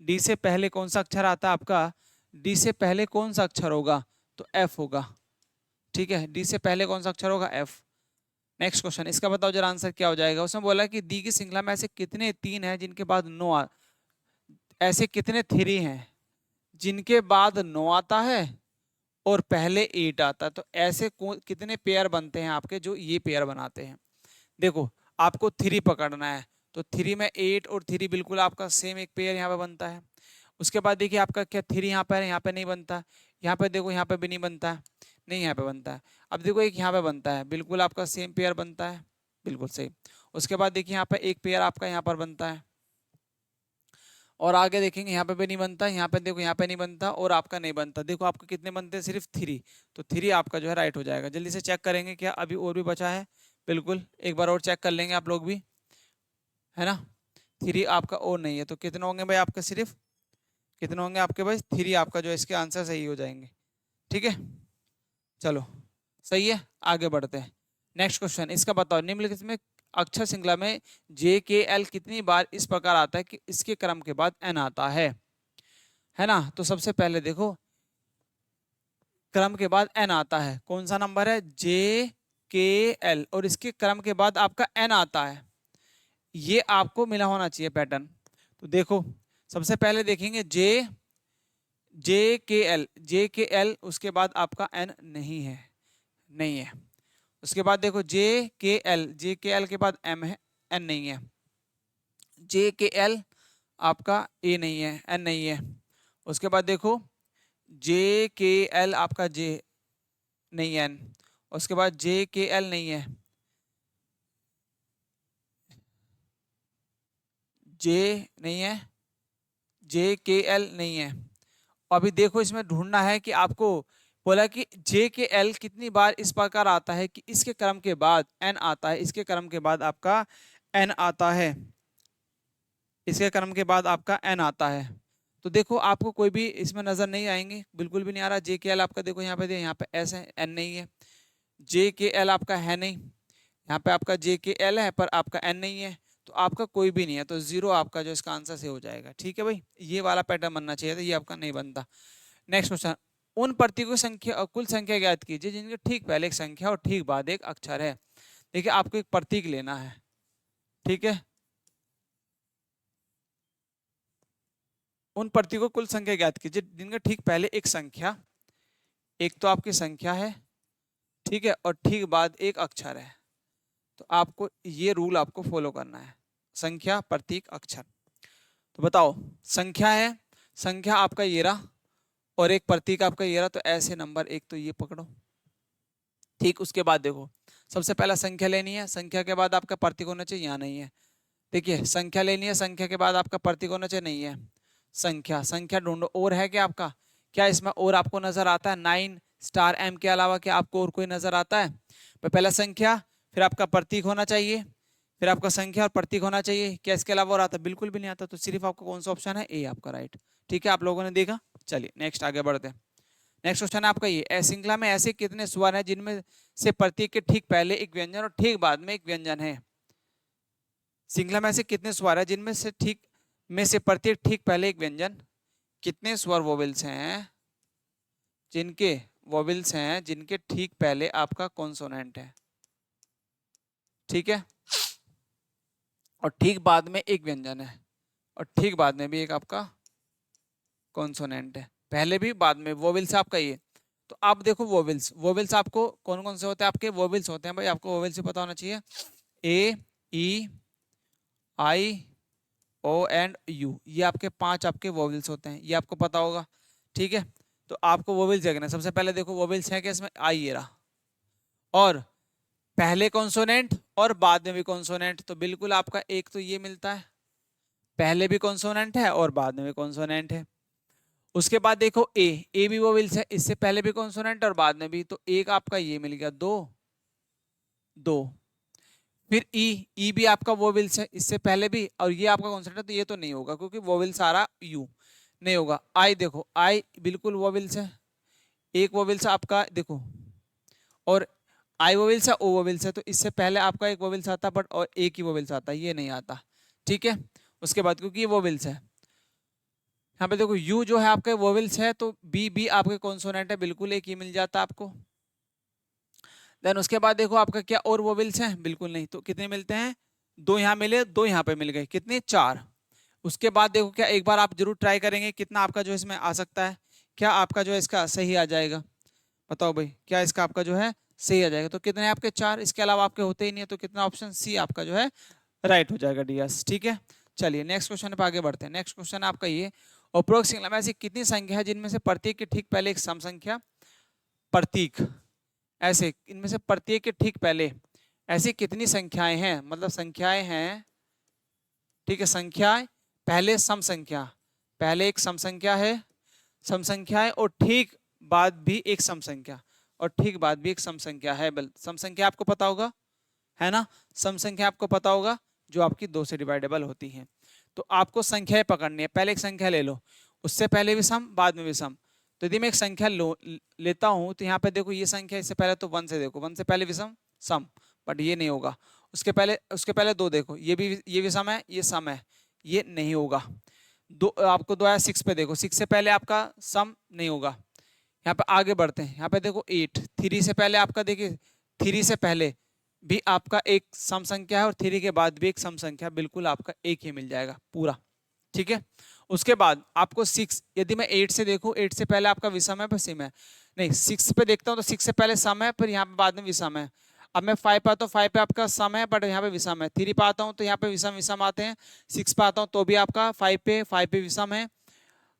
डी से पहले कौन सा अक्षर आता है आपका, डी से पहले कौन सा अक्षर होगा, तो एफ होगा। ठीक है, डी से पहले कौन सा अक्षर होगा, एफ। नेक्स्ट क्वेश्चन, इसका बताओ जरा आंसर क्या हो जाएगा। उसमें बोला कि दी की श्रृंखला में ऐसे कितने 3 हैं जिनके बाद 9 ऐसे कितने 3 हैं जिनके बाद 9 आता है और पहले 8 आता है। तो ऐसे कितने पेयर बनते हैं आपके जो ये पेयर बनाते हैं। देखो आपको 3 पकड़ना है, तो 3 में 8 और 3 बिल्कुल आपका सेम एक पेयर यहाँ पे बनता है। उसके बाद देखिए आपका क्या 3 यहाँ पे है, यहाँ पे नहीं बनता, यहाँ पे देखो यहाँ पे भी नहीं बनता है, नहीं यहाँ पे बनता है। अब देखो एक यहाँ पे बनता है, बिल्कुल आपका सेम पेयर बनता है, बिल्कुल सही। उसके बाद देखिए यहाँ पे एक पेयर आपका यहाँ पर बनता है, और आगे देखेंगे यहाँ पे भी नहीं बनता, यहाँ पे देखो यहाँ पे नहीं बनता और आपका नहीं बनता। देखो आपको कितने बनते हैं, सिर्फ 3। तो 3 आपका जो है राइट हो जाएगा। जल्दी से चेक करेंगे क्या अभी और भी बचा है, बिल्कुल एक बार और चेक कर लेंगे आप लोग भी, है ना। 3 आपका और नहीं है, तो कितने होंगे भाई आपके, सिर्फ कितने होंगे आपके भाई 3 आपका जो इसके आंसर सही हो जाएंगे। ठीक है, चलो सही है, आगे बढ़ते हैं। नेक्स्ट क्वेश्चन, इसका बताओ निम्नलिखित में अक्षर श्रृंखला में जे के एल कितनी बार इस प्रकार आता है कि इसके क्रम के बाद एन आता है। है ना। तो सबसे पहले देखो क्रम के बाद एन आता है, कौन सा नंबर है, जे के एल, और इसके क्रम के बाद आपका एन आता है। ये आपको मिला होना चाहिए पैटर्न। तो देखो सबसे पहले देखेंगे जे के एल, उसके बाद आपका एन नहीं है, नहीं है। उसके बाद देखो जे के एल के बाद एम है, एन नहीं है। जे के एल आपका ए नहीं है, एन नहीं है। उसके बाद देखो जे के एल आपका जे नहीं है, एन। उसके बाद जे के एल नहीं है, जे नहीं है, जे के एल नहीं है। अभी देखो इसमें ढूंढना है कि आपको बोला कि जे के एल कितनी बार इस प्रकार आता है कि इसके क्रम के बाद एन आता है, इसके क्रम के बाद आपका एन आता है, इसके क्रम के बाद आपका एन आता है। तो देखो आपको कोई भी इसमें नजर नहीं आएंगे, बिल्कुल भी नहीं आ रहा। जे के एल आपका देखो यहाँ पे दे, यहाँ पे एस है, एन नहीं है। जे के एल आपका है नहीं, यहाँ पे आपका जे के एल है पर आपका एन नहीं है, तो आपका कोई भी नहीं है। तो जीरो आपका जो इसका आंसर से हो जाएगा। ठीक है भाई, ये वाला पैटर्न बनना चाहिए था, ये आपका नहीं बनता। नेक्स्ट क्वेश्चन, उन प्रतीकों की संख्या कुल संख्या ज्ञात कीजिए जिनके ठीक पहले एक संख्या और ठीक बाद एक अक्षर है। देखिए आपको एक प्रतीक लेना है, ठीक है। उन प्रतीकों कुल संख्या ज्ञात कीजिए जिनके ठीक पहले एक संख्या, एक तो आपकी संख्या है, ठीक है, और ठीक बाद एक अक्षर है। तो आपको ये रूल आपको फॉलो करना है, संख्या प्रतीक अक्षर। तो बताओ संख्या है, संख्या आपका ये रहा और एक प्रतीक आपका ये रहा, तो ऐसे नंबर एक तो ये पकड़ो, ठीक। उसके बाद देखो सबसे पहला संख्या लेनी है, संख्या के बाद आपका प्रतीक होना चाहिए, यहाँ नहीं है। देखिए संख्या लेनी है, संख्या के बाद आपका प्रतीक होना चाहिए, नहीं है। संख्या, संख्या ढूंढो, और है क्या आपका, क्या इसमें और आपको नजर आता है, 9 स्टार एम के अलावा क्या आपको और कोई नजर आता है। पहला संख्या, फिर आपका प्रतीक होना चाहिए, फिर आपका संख्या और प्रतीक होना चाहिए, क्या इसके अलावा और आता है, बिल्कुल भी नहीं आता। तो सिर्फ आपका कौन सा ऑप्शन है, ए आपका राइट। ठीक है, आप लोगों ने देखा। चलिए नेक्स्ट आगे बढ़ते हैं। नेक्स्ट क्वेश्चन है आपका ये, श्रृंखला में ऐसे कितने स्वर हैं जिनमें से प्रतीक के ठीक पहले एक व्यंजन और ठीक बाद में एक व्यंजन है। श्रृंखला में ऐसे कितने स्वर हैं जिनमें से प्रत्येक ठीक पहले एक व्यंजन, कितने स्वर वोवेल्स हैं जिनके ठीक पहले आपका कॉन्सोनेंट है, ठीक है, और ठीक बाद में एक व्यंजन है, और ठीक बाद में भी एक आपका कॉन्सोनेंट है, पहले भी बाद में। वोवेल्स आपका ये। तो आप देखो वोवेल्स आपको कौन कौन से होते हैं, आपके वोवेल्स होते हैं भाई, आपको वोवेल्स से पता होना चाहिए, ए ई आई ओ एंड यू, ये आपके 5 आपके वोवेल्स होते हैं, ये आपको पता होगा, ठीक है। तो आपको वोवेल्स देखना, सबसे पहले देखो वोवेल्स है क्या इसमें, आई ये रहा, और पहले कॉन्सोनेंट और बाद में भी कॉन्सोनेंट, तो बिल्कुल आपका एक तो ये मिलता है, पहले भी कॉन्सोनेंट है और बाद में भी कॉन्सोनेंट है। उसके बाद देखो ए भी वोवेल्स है, इससे पहले भी कॉन्सोनेंट और बाद में भी, तो एक आपका ये मिल गया, दो। फिर ई भी आपका वोवेल्स है, इससे पहले भी, और ये आपका कॉन्सोनेंट है, तो ये तो नहीं होगा क्योंकि वोवेल सारा यू नहीं होगा। आई देखो, आई बिल्कुल वोवेल्स है, एक वोवेल्स आपका देखो, और आई वोवेल्स है, ओ वोवेल्स है, तो इससे पहले आपका एक वोवेल्स आता बट और एक ही वोवेल्स आता, ये नहीं आता, ठीक है। उसके बाद क्योंकि ये वोवेल्स है, यहाँ पे देखो यू जो है आपके वोवेल्स है, तो बी भी आपके कॉन्सोनेंट है, बिल्कुल एक ही मिल जाता आपको। देन उसके बाद देखो आपका क्या और वोवेल्स हैं, बिल्कुल नहीं, तो कितने मिलते हैं, दो यहाँ मिले, दो यहाँ पे मिल गए, कितने, 4। उसके बाद देखो क्या एक बार आप जरूर ट्राई करेंगे, कितना आपका जो इसमें आ सकता है, क्या आपका जो है इसका सही आ जाएगा, बताओ भाई, क्या इसका आपका जो है सही आ जाएगा। तो कितने आपके, 4, इसके अलावा आपके होते ही नहीं है, तो कितना ऑप्शन सी आपका जो है राइट हो जाएगा डीएस, ठीक है। चलिए नेक्स्ट क्वेश्चन पे आगे बढ़ते हैं। नेक्स्ट क्वेश्चन आपका ये, उपरोक्त श्रृंखला में ऐसी कितनी संख्या है जिनमें से प्रत्येक के ठीक पहले एक सम संख्या प्रतीक, ऐसे इनमें से प्रत्येक के ठीक पहले ऐसी कितनी संख्याएं हैं, मतलब संख्याएं हैं, ठीक है, संख्याएं पहले सम संख्या, पहले एक सम संख्या है, सम संख्या है, और ठीक बाद भी एक सम संख्या, और ठीक बाद भी एक सम संख्या है। सम संख्या आपको पता होगा, है ना, सम संख्या आपको पता होगा जो आपकी 2 से डिवाइडेबल होती हैं। तो आपको संख्याएं पकड़नी है, पहले एक संख्या ले लो, उससे पहले भी सम बाद में भी सम। तो यदि मैं एक संख्या लेता हूं, तो यहाँ पे देखो ये संख्या, इससे पहले तो 1 से देखो, 1 से पहले भी सम, बट ये नहीं होगा। उसके पहले 2 देखो, ये भी सम है, ये सम है, ये नहीं होगा। दो आपको दो आया 6 पे, देखो 6 से पहले आपका सम नहीं होगा। यहाँ पे आगे बढ़ते हैं, यहाँ पे देखो 8, 3 से पहले आपका देखिए 3 से पहले भी आपका एक सम संख्या है और 3 के बाद भी एक सम संख्या, बिल्कुल आपका एक ही मिल जाएगा पूरा, ठीक है। उसके बाद आपको 6, यदि मैं 8 से देखूं, 8 से पहले आपका विषम है पर सिम है, नहीं 6 पे देखता हूं तो 6 से पहले सम है, फिर यहाँ पे बाद में विषम है। अब मैं 5 पे आता हूँ, 5 पे आपका सम है बट यहाँ पे विषम है। 3 पे आता हूँ तो यहाँ पे विषम विषम आते हैं। 6 पे आता हूँ तो भी आपका 5 पे विषम है,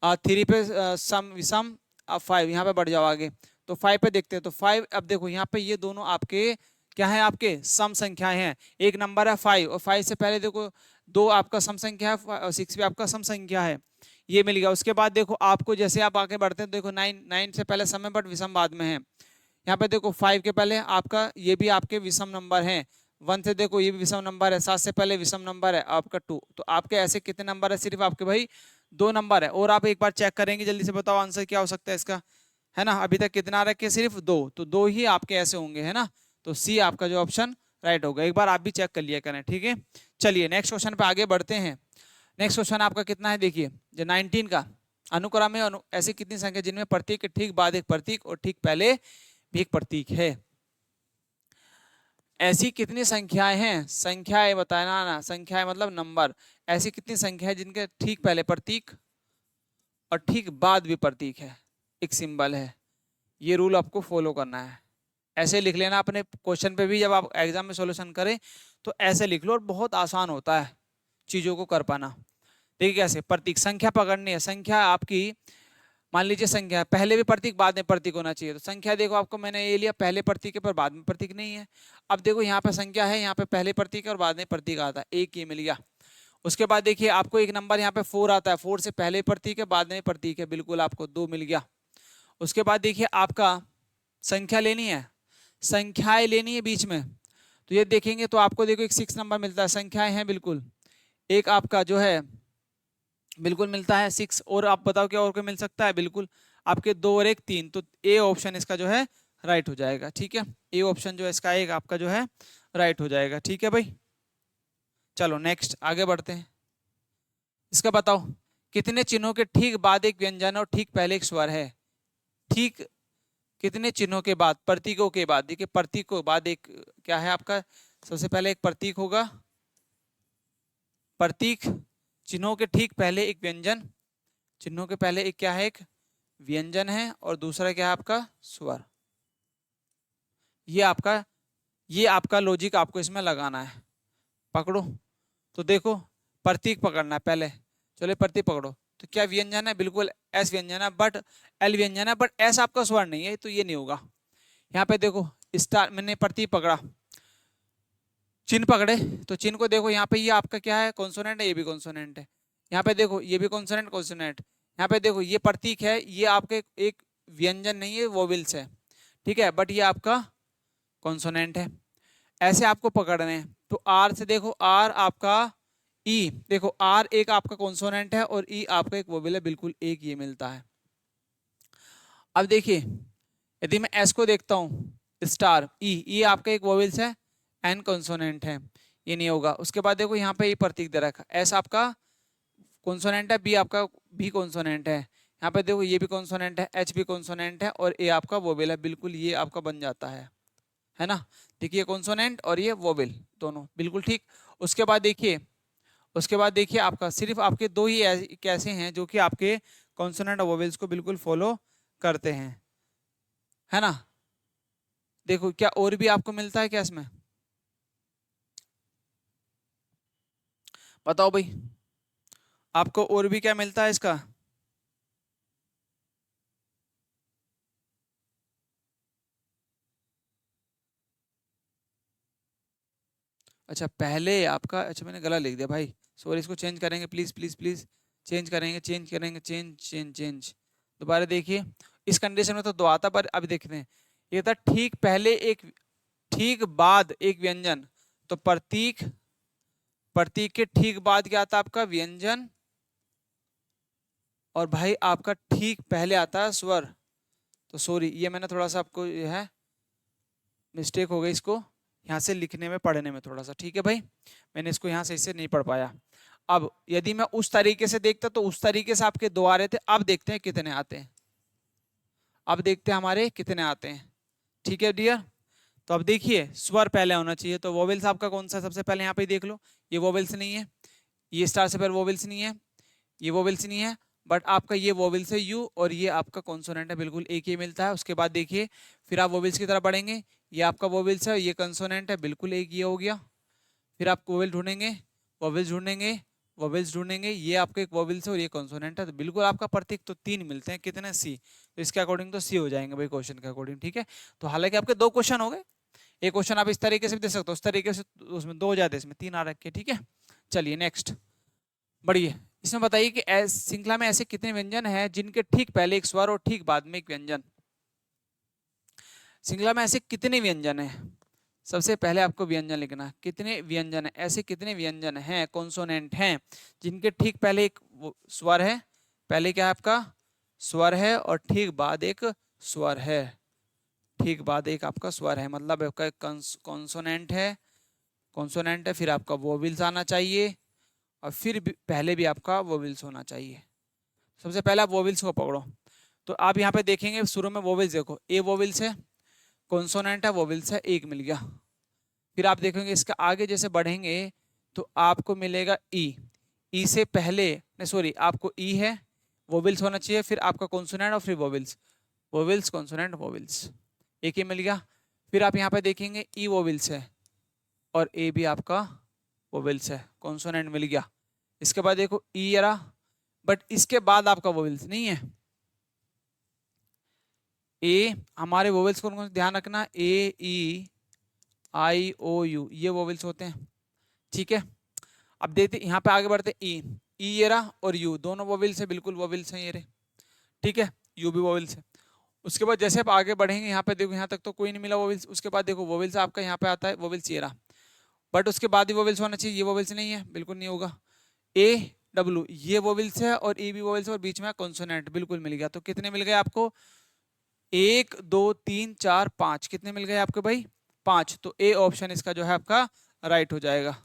3 पे सम विषम, अब 5 यहाँ पे बढ़ जाओ आगे तो 5 पे देखते हैं तो 5, अब देखो यहाँ पे ये दोनों आपके क्या है, आपके सम संख्याएं हैं। एक नंबर है 5 और 5 से पहले देखो 2 आपका सम संख्या है और 6 भी आपका सम संख्या है, ये मिल गया। उसके बाद देखो आपको जैसे आप आगे बढ़ते हैं देखो 9 से पहले सम है बट विषम बाद में है। यहाँ पे देखो 5 के पहले आपका ये भी आपके विषम नंबर है। 1 से देखो ये भी विषम नंबर है, 7 से पहले विषम नंबर है आपका 2। तो आपके ऐसे कितने नंबर है, सिर्फ आपके भाई 2 नंबर है। और आप एक बार चेक करेंगे, जल्दी से बताओ आंसर क्या हो सकता है इसका, है ना। अभी तक कितना रखे, सिर्फ 2, तो 2 ही आपके ऐसे होंगे, है ना। तो सी आपका जो ऑप्शन राइट होगा। एक बार आप भी चेक कर लिया करें, ठीक है। चलिए नेक्स्ट क्वेश्चन पे आगे बढ़ते हैं। नेक्स्ट क्वेश्चन आपका कितना है, देखिए जो 19 का, अनुक्रम में ऐसी कितनी संख्या जिनमें प्रतीक के ठीक बाद एक प्रतीक और ठीक पहले भी एक प्रतीक है। ऐसी कितनी संख्याएं हैं, संख्याएं बताना ना, संख्याएं मतलब नंबर। ऐसी कितनी संख्या है जिनके ठीक पहले प्रतीक और ठीक बाद भी प्रतीक है, एक सिंबल है। ये रूल आपको फॉलो करना है। ऐसे लिख लेना अपने क्वेश्चन पे भी, जब आप एग्जाम में सॉल्यूशन करें तो ऐसे लिख लो और बहुत आसान होता है चीजों को कर पाना। देखिए कैसे, प्रतीक संख्या पकड़नी है। संख्या आपकी मान लीजिए संख्या पहले भी प्रतीक बाद में प्रतीक होना चाहिए, तो संख्या देखो आपको मैंने ये लिया पहले प्रतीक है पर बाद में प्रतीक नहीं है। अब देखो यहाँ पे संख्या है, यहाँ पे पहले प्रतीक है और बाद में प्रतीक आता है, एक ये मिल गया। उसके बाद देखिए आपको एक नंबर यहाँ पे 4 आता है, 4 से पहले प्रतीक है बाद में प्रतीक है, बिल्कुल आपको 2 मिल गया। उसके बाद देखिए आपका संख्या लेनी है, संख्याएं लेनी है बीच में, तो ये देखेंगे तो आपको देखो एक 6 नंबर मिलता है, संख्याएं हैं बिल्कुल। एक आपका जो है बिल्कुल मिलता है 6, और आप बताओ क्या और क्या मिल सकता है, बिल्कुल आपके 2 और 1 3, तो ए ऑप्शन इसका जो है राइट हो जाएगा, ठीक है। ए ऑप्शन जो है इसका एक आपका जो है राइट हो जाएगा, ठीक है भाई। चलो नेक्स्ट आगे बढ़ते हैं। इसका बताओ कितने चिन्हों के ठीक बाद एक व्यंजन और ठीक पहले एक स्वर है। ठीक कितने चिन्हों के बाद, प्रतीकों के बाद, देखिए प्रतीक के बाद एक क्या है आपका, सबसे पहले एक प्रतीक होगा, प्रतीक चिन्हों के ठीक पहले एक व्यंजन, चिन्हों के पहले एक क्या है, एक व्यंजन है, और दूसरा क्या है आपका स्वर। ये आपका लॉजिक आपको इसमें लगाना है, पकड़ो। तो देखो प्रतीक पकड़ना है पहले, चलो प्रतीक पकड़ो। तो क्या व्यंजन है, बिल्कुल एस व्यंजन है, बट एल व्यंजन है, बट एस आपका स्वर नहीं है, तो ये नहीं होगा। यहाँ पे देखो स्टार, मैंने प्रतीक पकड़ा, चिन्ह पकड़े, तो चिन्ह को देखो यहाँ पे ये आपका क्या है, कॉन्सोनेंट है, ये भी कॉन्सोनेंट है। यहाँ पे देखो ये भी कॉन्सोनेंट कॉन्सोनेंट, यहाँ पे देखो ये प्रतीक है, ये आपके एक व्यंजन नहीं है, वोवेल्स है, ठीक है, बट ये आपका कॉन्सोनेंट है। ऐसे आपको पकड़ने हैं। तो आर से देखो, आर आपका ई, देखो आर एक आपका कॉन्सोनेंट है और ई आपका एक वोवेल है, बिल्कुल एक ये मिलता है। अब देखिए यदि मैं एस को देखता हूं, स्टार ई, ई आपका एक वोवेल्स है, एन कॉन्सोनेंट है, ये नहीं होगा। उसके बाद देखो यहाँ पे ये प्रतीक दे रखा, एस आपका कॉन्सोनेंट है, बी आपका भी कॉन्सोनेंट है, यहाँ पे देखो ये भी कॉन्सोनेंट है, एच भी कॉन्सोनेंट है, और ए आपका वोवेल है, बिल्कुल ये आपका बन जाता है ना। देखिए कॉन्सोनेंट और ये वोवेल दोनों बिल्कुल ठीक। उसके बाद देखिए, उसके बाद देखिए आपका सिर्फ आपके दो ही कैसे हैं जो कि आपके कॉन्सोनेंट और वोवेल्स को बिल्कुल फॉलो करते हैं, है ना। देखो क्या और भी आपको मिलता है क्या इसमें, बताओ भाई, आपको और भी क्या मिलता है इसका। अच्छा पहले आपका, अच्छा मैंने गलत लिख दिया भाई, सॉरी, इसको चेंज करेंगे प्लीज प्लीज प्लीज, चेंज करेंगे चेंज करेंगे, चेंज चेंज चेंज। दोबारा देखिए, इस कंडीशन में तो दो आता, पर अब देखते हैं। ये था ठीक पहले एक, ठीक बाद एक व्यंजन, तो प्रतीक, प्रतीक के ठीक बाद क्या आता है आपका व्यंजन, और भाई आपका ठीक पहले आता है स्वर। तो सॉरी, ये मैंने थोड़ा सा आपको ये है मिस्टेक हो गई, इसको यहाँ से लिखने में पढ़ने में थोड़ा सा, ठीक है भाई, मैंने इसको यहाँ से इससे नहीं पढ़ पाया। अब यदि मैं उस तरीके से देखता तो उस तरीके से आपके 2 आ रहे थे, अब देखते हैं कितने आते हैं, अब देखते हैं हमारे कितने आते हैं। ठीक है डियर, तो अब देखिए स्वर पहले होना चाहिए, तो वोवेल्स आपका कौन सा सबसे पहले यहाँ पे देख लो, ये वोवेल्स नहीं है, ये स्टार से पहले वोवेल्स नहीं है, ये वोवेल्स नहीं है, बट आपका ये वोवेल्स है यू, और ये आपका कॉन्सोनेंट है, बिल्कुल एक ही मिलता है। उसके बाद देखिए फिर आप वोवेल्स की तरफ बढ़ेंगे, ये आपका वोवेल्स है, ये कंसोनेंट है, बिल्कुल एक ये हो गया। फिर आप वोवेल ढूंढेंगे, वोवेल्स ढूंढेंगे, वोवेल्स ढूंढेंगे, ये आपका एक वोवेल्स है और ये कॉन्सोनेंट है, तो बिल्कुल आपका प्रतीक तो 3 मिलते हैं, कितने सी, तो इसके अकॉर्डिंग तो सी हो जाएंगे भाई क्वेश्चन के अकॉर्डिंग। ठीक है, तो हालांकि आपके 2 क्वेश्चन हो गए, एक क्वेश्चन आप इस तरीके से भी दे सकते हो, उस तरीके से, उसमें 2 हो जाते, इसमें 3 आ रखे। ठीक है, चलिए नेक्स्ट बढ़िए। इसमें बताइए कि श्रृंखला में ऐसे कितने व्यंजन हैं जिनके ठीक पहले एक स्वर और ठीक बाद में एक व्यंजन। श्रृंखला में ऐसे कितने व्यंजन हैं, सबसे पहले आपको व्यंजन लिखना है, कितने व्यंजन है, ऐसे कितने व्यंजन हैं, कॉन्सोनेंट हैं जिनके ठीक पहले एक स्वर है, पहले क्या है आपका स्वर है, और ठीक बाद एक स्वर है, ठीक बाद एक आपका स्वर है, मतलब आपका कॉन्सोनेंट है, कॉन्सोनेंट है, फिर आपका वोवेल्स आना चाहिए, और फिर पहले भी आपका वोवेल्स होना चाहिए। सबसे पहले आप वोवेल्स को पकड़ो, तो आप यहाँ पे देखेंगे शुरू में वोवेल्स देखो, ए वोवेल्स है, कॉन्सोनेंट है, वोवेल्स है, एक मिल गया। फिर आप देखेंगे इसके आगे जैसे बढ़ेंगे तो आपको मिलेगा ई, ई से पहले नहीं सॉरी आपको ई है, वोवेल्स होना चाहिए, फिर आपका कॉन्सोनेंट और फिर वोवेल्स, वोवेल्स कॉन्सोनेंट वोवेल्स, एक ही मिल गया। फिर आप यहाँ पे देखेंगे ई वोवेल्स है और ए भी आपका वोवेल्स है, कॉन्सोनेंट मिल गया। इसके बाद देखो ई आ रहा, बट इसके बाद आपका वोवेल्स नहीं है, ए हमारे वोवेल्स को ध्यान रखना, ए ई आई ओ यू ये वोवेल्स होते हैं। ठीक है, अब देखते यहाँ पे आगे बढ़ते, ई ई ये रहा और यू दोनों वोवेल्स है, बिल्कुल वोवेल्स हैं ये रहे। ठीक है, यू भी वोवेल्स है। उसके बाद जैसे आप आगे बढ़ेंगे यहाँ पे देखो, यहाँ तक तो कोई नहीं मिला वोवेल्स, उसके बाद देखो वोवेल्स आपका यहाँ पे आता है, वोवेल्स ये रहा, बट उसके बाद भी वोवेल्स होना चाहिए, ये वोवेल्स नहीं है, बिल्कुल नहीं होगा। ए डब्ल्यू ये वोवेल्स है और ए भी वोवेल्स है और बीच में कॉन्सोनेंट, बिल्कुल मिल गया। तो कितने मिल गए आपको, 1 2 3 4 5, कितने मिल गए आपके भाई, 5। तो ए ऑप्शन इसका जो है आपका राइट हो जाएगा,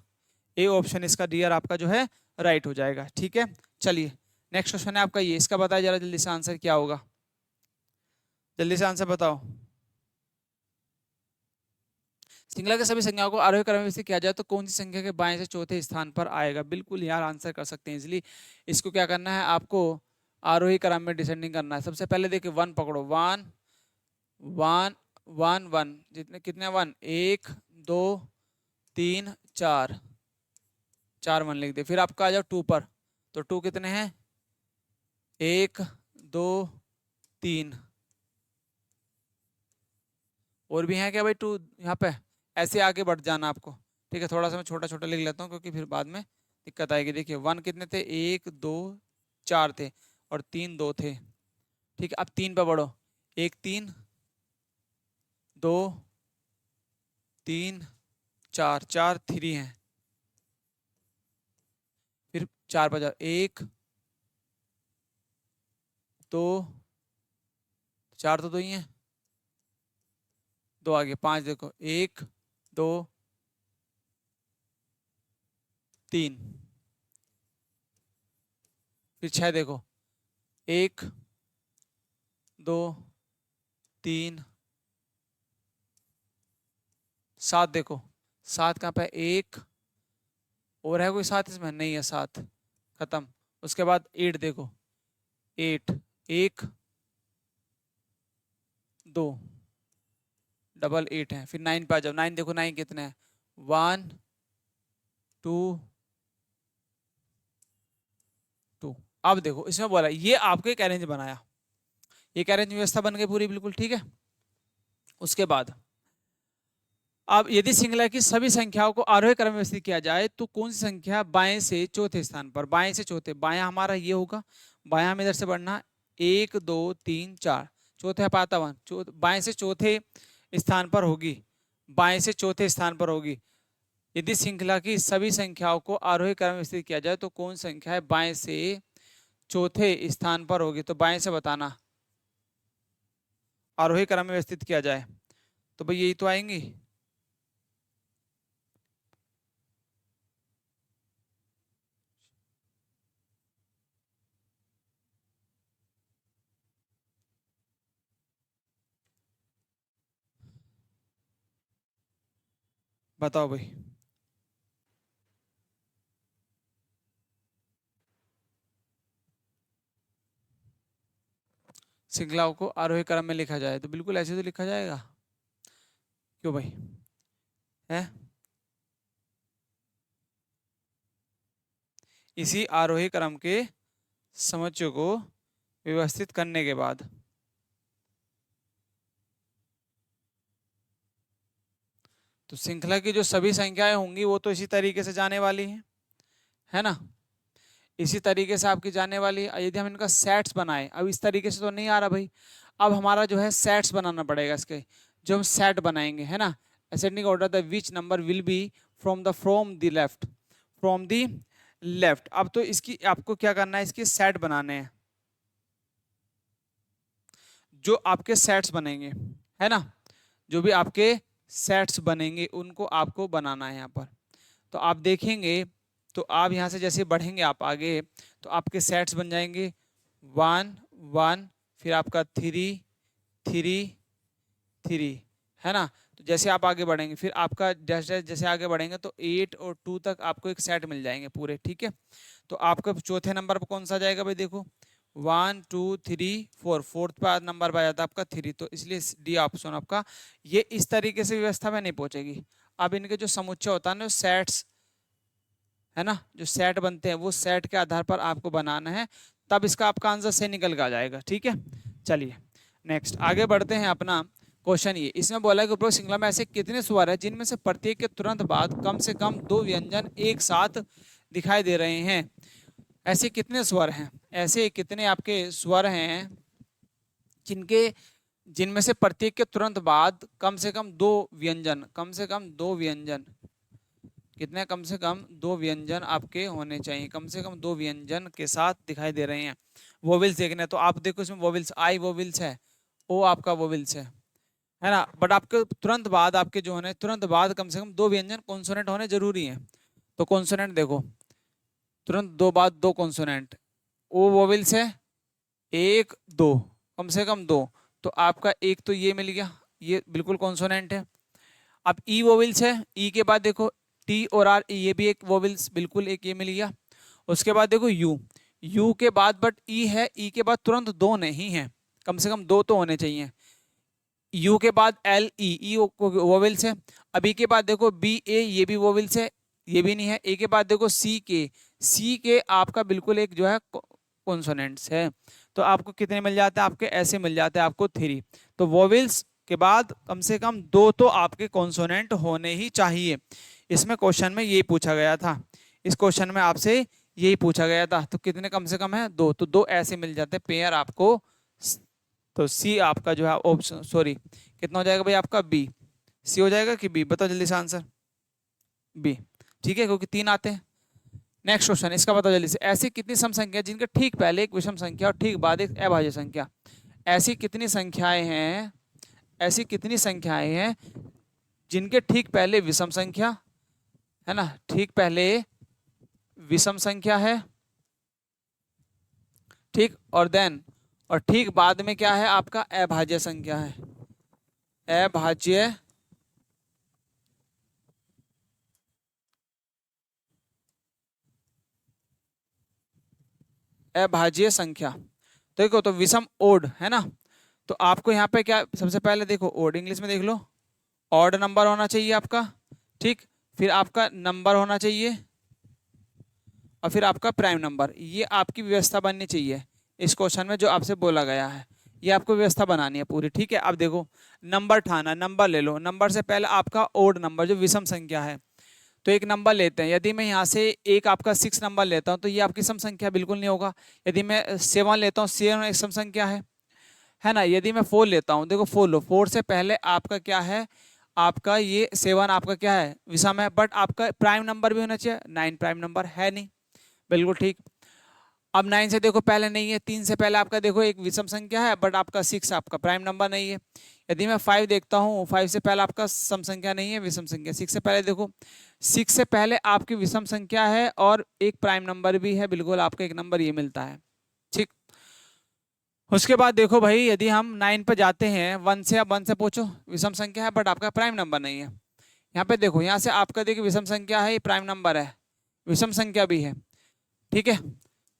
ए ऑप्शन इसका डियर आपका जो है राइट हो जाएगा। ठीक है, चलिए नेक्स्ट क्वेश्चन है आपका ये, इसका बताया जरा जल्दी से आंसर क्या होगा, जल्दी से आंसर बताओ। श्रृंखला के सभी संख्याओं को आरोही क्रम में व्यवस्थित किया जाए तो कौन सी संख्या के बाएं से चौथे स्थान पर आएगा। बिल्कुल यार आंसर कर सकते हैं इजिली। इसको क्या करना है आपको, आरोही क्रम में डिसेंडिंग करना है। सबसे पहले देखिए 1 पकड़ो, 1 1 1 1, जितने कितने 1, 1 2 3 4, 4 1 लिख दे। फिर आपका आ जाओ 2 पर, तो 2 कितने हैं, 1 2 3, और भी है क्या भाई 2 यहाँ पे, ऐसे आगे बढ़ जाना आपको। ठीक है, थोड़ा सा मैं छोटा छोटा लिख लेता हूँ क्योंकि फिर बाद में दिक्कत आएगी। देखिए 1 कितने थे, 1 2 4 थे और 3 2 थे। ठीक है, अब 3 पे बढ़ो, 1 3 2 3 4, 4 3 है। फिर 4 पर जाओ, 1 2 4 तो 2 ही है, 2 आगे 5 देखो, 1 2 3, फिर 6 देखो, 1 2 3 7 देखो, 7 कहाँ पे, 1 और है कोई 7 इसमें नहीं है, 7 खत्म। उसके बाद 8 देखो, 8 1 2 डबल 8 है। फिर 9 पे आ जाओ, 9 देखो, 9 कितने हैं, 1 2 2। अब देखो इसमें बोला ये आपको एक अरेंज बनाया, एक अरेंज व्यवस्था बन गई पूरी, बिल्कुल ठीक है। उसके बाद अब यदि श्रृंखला की सभी संख्याओं को आरोही क्रम में व्यवस्थित किया जाए तो कौन सी संख्या बाएं से चौथे स्थान पर, बाएं से चौथे, बायां हमारा ये होगा, बायां हम इधर से बढ़ना, 1 2 3 4, चौथे पाता 1, बाएं से चौथे स्थान पर होगी, बाएं से चौथे स्थान पर होगी। यदि श्रृंखला की सभी संख्याओं को आरोही क्रम में व्यवस्थित किया जाए तो कौन संख्या है बाएं से चौथे स्थान पर होगी, तो बाएं से बताना, आरोही क्रम में व्यवस्थित किया जाए तो भाई यही तो आएंगी। बताओ भाई। श्रृंखलाओं को आरोही क्रम में लिखा जाए तो बिल्कुल ऐसे तो लिखा जाएगा। क्यों भाई? है इसी आरोही क्रम के समुच्चय को व्यवस्थित करने के बाद तो श्रृंखला की जो सभी संख्याएं होंगी वो तो इसी तरीके से जाने वाली हैं, है ना। इसी तरीके से आपकी जाने वाली है। यदि हम इनका सेट्स बनाए, अब इस तरीके से तो नहीं आ रहा भाई, अब हमारा जो है सेट्स बनाना पड़ेगा इसके। जो हम सेट बनाएंगे, है ना, ascending order the which number will be from the left, from the left. अब तो इसकी आपको क्या करना है, इसके सेट बनाने हैं। जो आपके सेट्स बनेंगे, है ना, जो भी आपके सेट्स बनेंगे उनको आपको बनाना है यहाँ पर। तो आप देखेंगे, तो आप यहाँ से जैसे बढ़ेंगे आप आगे, तो आपके सेट्स बन जाएंगे 1 1, फिर आपका 3 3 3, है ना। तो जैसे आप आगे बढ़ेंगे फिर आपका डैश डैश जैसे आगे बढ़ेंगे तो 8 और 2 तक आपको एक सेट मिल जाएंगे पूरे, ठीक है। तो आपका चौथे नंबर पर कौन सा जाएगा भाई, देखो 1 2 3 4, फोर्थ पर नंबर पर जाता है आपका 3, तो इसलिए डी ऑप्शन आपका। ये इस तरीके से व्यवस्था में नहीं पहुंचेगी। अब इनके जो समुच्चय होता है ना, सेट्स, है ना, जो सेट बनते हैं वो सेट के आधार पर आपको बनाना है, तब इसका आपका आंसर से निकल के आ जाएगा, ठीक है। चलिए नेक्स्ट आगे बढ़ते हैं अपना क्वेश्चन। ये इसमें बोला है कि उपरोक्त श्रृंखला में ऐसे कितने स्वर हैं जिनमें से प्रत्येक के तुरंत बाद कम से कम 2 व्यंजन एक साथ दिखाई दे रहे हैं। ऐसे कितने स्वर हैं, ऐसे कितने आपके स्वर हैं जिनके जिनमें से प्रत्येक के तुरंत बाद कम से कम 2 व्यंजन, कम से कम 2 व्यंजन, कितने, कम से कम 2 व्यंजन आपके होने चाहिए, कम से कम 2 व्यंजन के साथ दिखाई दे रहे हैं। वोवेल्स देखने, तो आप देखो इसमें वोवेल्स, आई वोवेल्स है, ओ आपका वोवेल्स है ना, बट आपके तुरंत बाद आपके जो है तुरंत बाद कम से कम 2 व्यंजन कॉन्सोनेंट होने जरूरी है। तो कॉन्सोनेंट देखो, तुरंत 2 बाद 2 कॉन्सोनेंट, ओ वोवेल्स है 1 2, कम से कम 2, तो आपका एक तो ये मिल गया, ये बिल्कुल कॉन्सोनेंट है। अब ई वोवेल्स है, ई के बाद देखो टी और आर, ये भी एक वोवेल्स, बिल्कुल एक ये मिल गया। उसके बाद देखो यू, यू के बाद बट ई है, ई के बाद तुरंत 2 नहीं है, कम से कम 2 तो होने चाहिए। यू के बाद एल ई, ई वोवेल्स है। अभी के बाद देखो बी ए, ये भी वोवेल्स है, ये भी नहीं है। ए के बाद देखो सी के, सी के आपका बिल्कुल एक जो है कॉन्सोनेंट्स है। तो आपको कितने मिल जाते हैं, आपके ऐसे मिल जाते हैं आपको 3। तो वोवेल्स के बाद कम से कम 2 तो आपके कॉन्सोनेंट होने ही चाहिए। इसमें क्वेश्चन में यही पूछा गया था, इस क्वेश्चन में आपसे यही पूछा गया था। तो कितने कम से कम है, 2, तो 2 ऐसे मिल जाते हैं पेयर आपको। तो सी आपका जो है ऑप्शन, सॉरी कितना हो जाएगा भाई आपका, बी। सी हो जाएगा कि बी, बताओ जल्दी से आंसर, बी, ठीक है, क्योंकि 3 आते हैं। नेक्स्ट क्वेश्चन, इसका बताओ जल्दी से। ऐसी कितनी सम संख्या जिनके ठीक पहले एक विषम संख्या और ठीक बाद एक अभाज्य संख्या, ऐसी कितनी संख्याएं हैं, ऐसी कितनी संख्याएं हैं जिनके ठीक पहले विषम संख्या, है ना, ठीक पहले विषम संख्या है, ठीक, और देन और ठीक बाद में क्या है आपका, अभाज्य संख्या है, अभाज्य अभाज्य संख्या। तो देखो, तो विषम ओड है ना, तो आपको यहाँ पे क्या, सबसे पहले देखो ओड इंग्लिश में देख लो, ऑड नंबर होना चाहिए आपका, ठीक, फिर आपका नंबर होना चाहिए, और फिर आपका प्राइम नंबर। ये आपकी व्यवस्था बननी चाहिए इस क्वेश्चन में जो आपसे बोला गया है, ये आपको व्यवस्था बनानी है पूरी, ठीक है। अब देखो नंबर ठाना, नंबर ले लो, नंबर से पहले आपका ओड नंबर जो विषम संख्या है, तो एक नंबर लेते हैं। यदि मैं यहाँ से एक आपका 6 नंबर लेता हूँ तो ये आपकी सम संख्या बिल्कुल नहीं होगा। यदि मैं 7 लेता हूँ, 7 एक सम संख्या है ना। यदि मैं 4 लेता हूँ, देखो 4 लो, 4 से पहले आपका क्या है, आपका ये 7 आपका क्या है, विषम है, बट आपका प्राइम नंबर भी होना चाहिए, 9 प्राइम नंबर है नहीं, बिल्कुल ठीक। अब 9 से देखो पहले नहीं है, 3 से पहले आपका देखो एक विषम संख्या है, बट आपका 6 आपका प्राइम नंबर नहीं है। यदि मैं 5 देखता हूँ, 5 से पहले आपका सम संख्या नहीं है, विषम संख्या। 6 से पहले देखो, 6 से पहले आपकी विषम संख्या है और एक प्राइम नंबर भी है, बिल्कुल आपको एक नंबर ये मिलता है, ठीक। उसके बाद देखो भाई, यदि हम 9 पर जाते हैं, 1 से, अब 1 से पूछो, विषम संख्या है बट आपका प्राइम नंबर नहीं है। यहाँ पे देखो, यहाँ से आपका देखिए विषम संख्या है, ये प्राइम नंबर है, विषम संख्या भी है, ठीक है,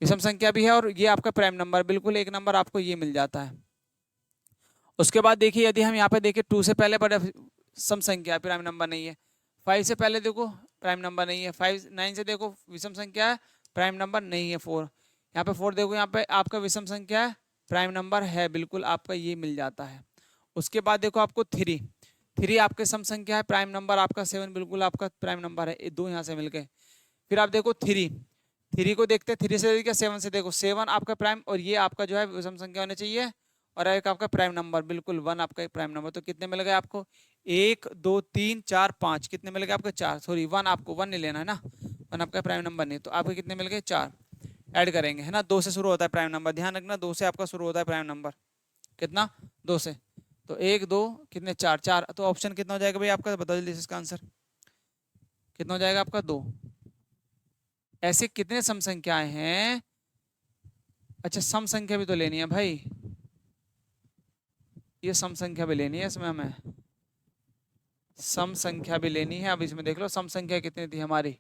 विषम संख्या भी है और ये आपका प्राइम नंबर, बिल्कुल एक नंबर आपको ये मिल जाता है। उसके बाद देखिए यदि हम यहाँ पे देखें 2 से पहले बड़ा सम संख्या है, प्राइम नंबर नहीं है। 5 से पहले देखो प्राइम नंबर नहीं है। 9 से देखो विषम संख्या है, प्राइम नंबर नहीं है। 4 यहाँ पे 4 देखो, यहाँ पे आपका विषम संख्या है, प्राइम नंबर है, बिल्कुल आपका ये मिल जाता है। उसके बाद देखो आपको 3 आपके सम संख्या है, प्राइम नंबर आपका 7 बिल्कुल आपका प्राइम नंबर है, ये 2 यहाँ से मिल गए। फिर आप देखो 3 को देखते हैं, 3 से देखिए 7 से देखो, 7 आपका प्राइम और ये आपका जो है विषम संख्या होनी चाहिए और एक आपका प्राइम नंबर, बिल्कुल 1 आपका प्राइम नंबर। तो कितने मिल गए आपको, 1 2 3 4 5, कितने मिल गए आपको 4, सॉरी 1, आपको 1 नहीं लेना है ना, 1 आपका प्राइम नंबर नहीं, तो आपके कितने मिल गए 4। ऐड करेंगे है ना, 2 से शुरू होता है प्राइम नंबर, ध्यान रखना 2 से आपका शुरू होता है प्राइम नंबर, कितना 2 से, तो 1 2 कितने 4 4, तो ऑप्शन कितना हो जाएगा भाई आपका, बताओ जल्दी इसका आंसर कितना हो जाएगा आपका 2। ऐसे कितने सम संख्याएं हैं, अच्छा सम संख्या भी तो लेनी है भाई, ये सम संख्या भी लेनी है इसमें हमें, सम संख्या भी लेनी है। अब इसमें देख लो सम संख्या कितनी थी हमारी,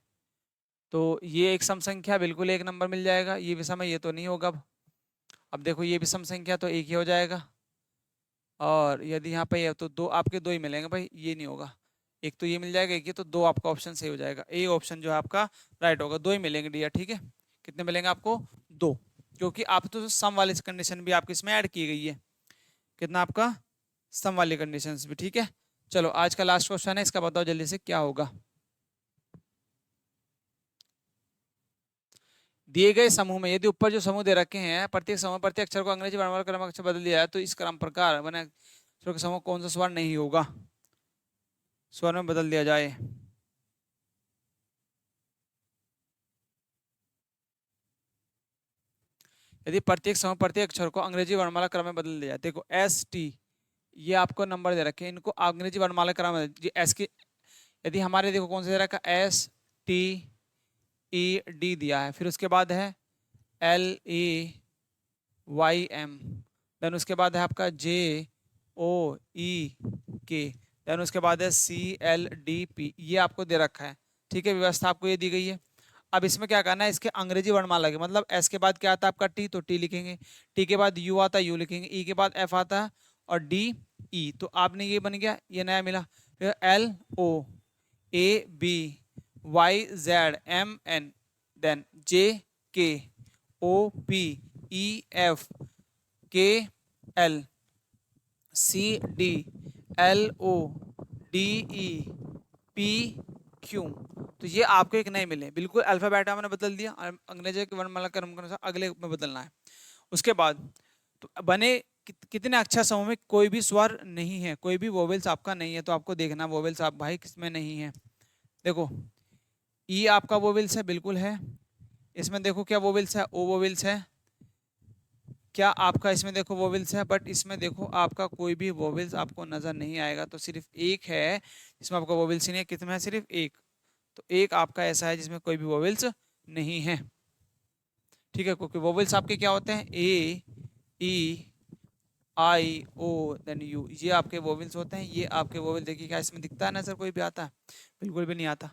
तो ये एक सम संख्या, बिल्कुल एक नंबर मिल जाएगा, ये विषम है, ये तो नहीं होगा। अब देखो ये विषम संख्या तो एक ही हो जाएगा, और यदि यहाँ पे है तो 2 आपके 2 ही मिलेंगे भाई, ये नहीं होगा, एक तो ये मिल जाएगा, एक ये, तो 2 आपका ऑप्शन सही हो जाएगा, एक ऑप्शन जो है आपका राइट होगा, 2 ही मिलेंगे डियर, ठीक है। कितने मिलेंगे आपको 2, क्योंकि आप तो सम वाली कंडीशन भी आपकी इसमें ऐड की गई है, कितना आपका सम वाली कंडीशन भी, ठीक है। चलो आज का लास्ट क्वेश्चन है, इसका बताओ जल्दी से क्या होगा। दिए गए समूह में यदि ऊपर जो समूह दे रखे हैं, प्रत्येक समूह प्रत्येक अक्षर को अंग्रेजी वर्णमाला क्रम अक्षर बदल दिया है, तो इस क्रम प्रकार बने अक्षरों के समूह कौन सा स्वर नहीं होगा, स्वर में बदल दिया जाए। यदि प्रत्येक समूह प्रत्येक अक्षर को अंग्रेजी वर्णमाला क्रम में बदल दिया जाए, देखो एस टी ये आपको नंबर दे रखे हैं, इनको अंग्रेजी वर्णमाला क्रम में एस के, यदि हमारे देखो कौन सा दे रखा है, एस टी ई डी दिया है, फिर उसके बाद है L E Y M, then उसके बाद है आपका जे ओ ई के, देन उसके बाद है सी एल डी पी, ये आपको दे रखा है, ठीक है, व्यवस्था आपको ये दी गई है। अब इसमें क्या करना है, इसके अंग्रेजी वर्णमाला के, मतलब एस के बाद क्या आता है आपका टी, तो टी लिखेंगे, टी के बाद यू आता है यू लिखेंगे, ई के बाद एफ आता है और डी ई, तो आपने ये बन गया, ये नया मिला, फिर L O A B Y Z M N, then J K O P E F K L C D L O D E P Q, तो ये आपको एक नए मिले, बिल्कुल अल्फाबेट मैंने बदल दिया, अंग्रेजी के वर्णमाला क्रम के अनुसार अगले में बदलना है। उसके बाद तो बने कितने अक्षर समूह में कोई भी स्वर नहीं है, कोई भी वोवेल्स आपका नहीं है, तो आपको देखना वोवेल्स आप भाई किसमें नहीं है। देखो ई आपका वोवेल्स है, बिल्कुल है, इसमें देखो क्या वोवेल्स है, ओ वोवेल्स है, क्या आपका इसमें देखो वोवेल्स है, बट इसमें देखो आपका कोई भी वोवेल्स आपको नजर नहीं आएगा, तो सिर्फ एक है जिसमें आपका वोवेल्स नहीं है, कितने है सिर्फ एक, तो एक आपका ऐसा है जिसमें कोई भी वोवेल्स नहीं है, ठीक है, क्योंकि वोवेल्स आपके क्या होते हैं, ए ई आई ओ देन यू, ये आपके वोवेल्स होते हैं, ये आपके वोवेल देखिए क्या इसमें दिखता है नजर, कोई भी आता है, बिल्कुल भी नहीं आता,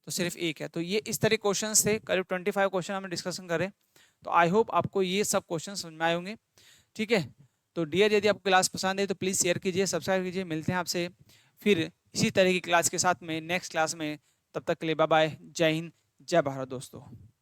तो सिर्फ एक है। तो ये इस तरह क्वेश्चन थे, करीब 25 क्वेश्चन हमने डिस्कशन करे, तो आई होप आपको ये सब क्वेश्चन समझ में आए होंगे, ठीक है। तो डियर यदि आपको क्लास पसंद है तो प्लीज़ शेयर कीजिए, सब्सक्राइब कीजिए, मिलते हैं आपसे फिर इसी तरह की क्लास के साथ में नेक्स्ट क्लास में, तब तक के लिए बाय बाय, जय हिंद जय भारत दोस्तों।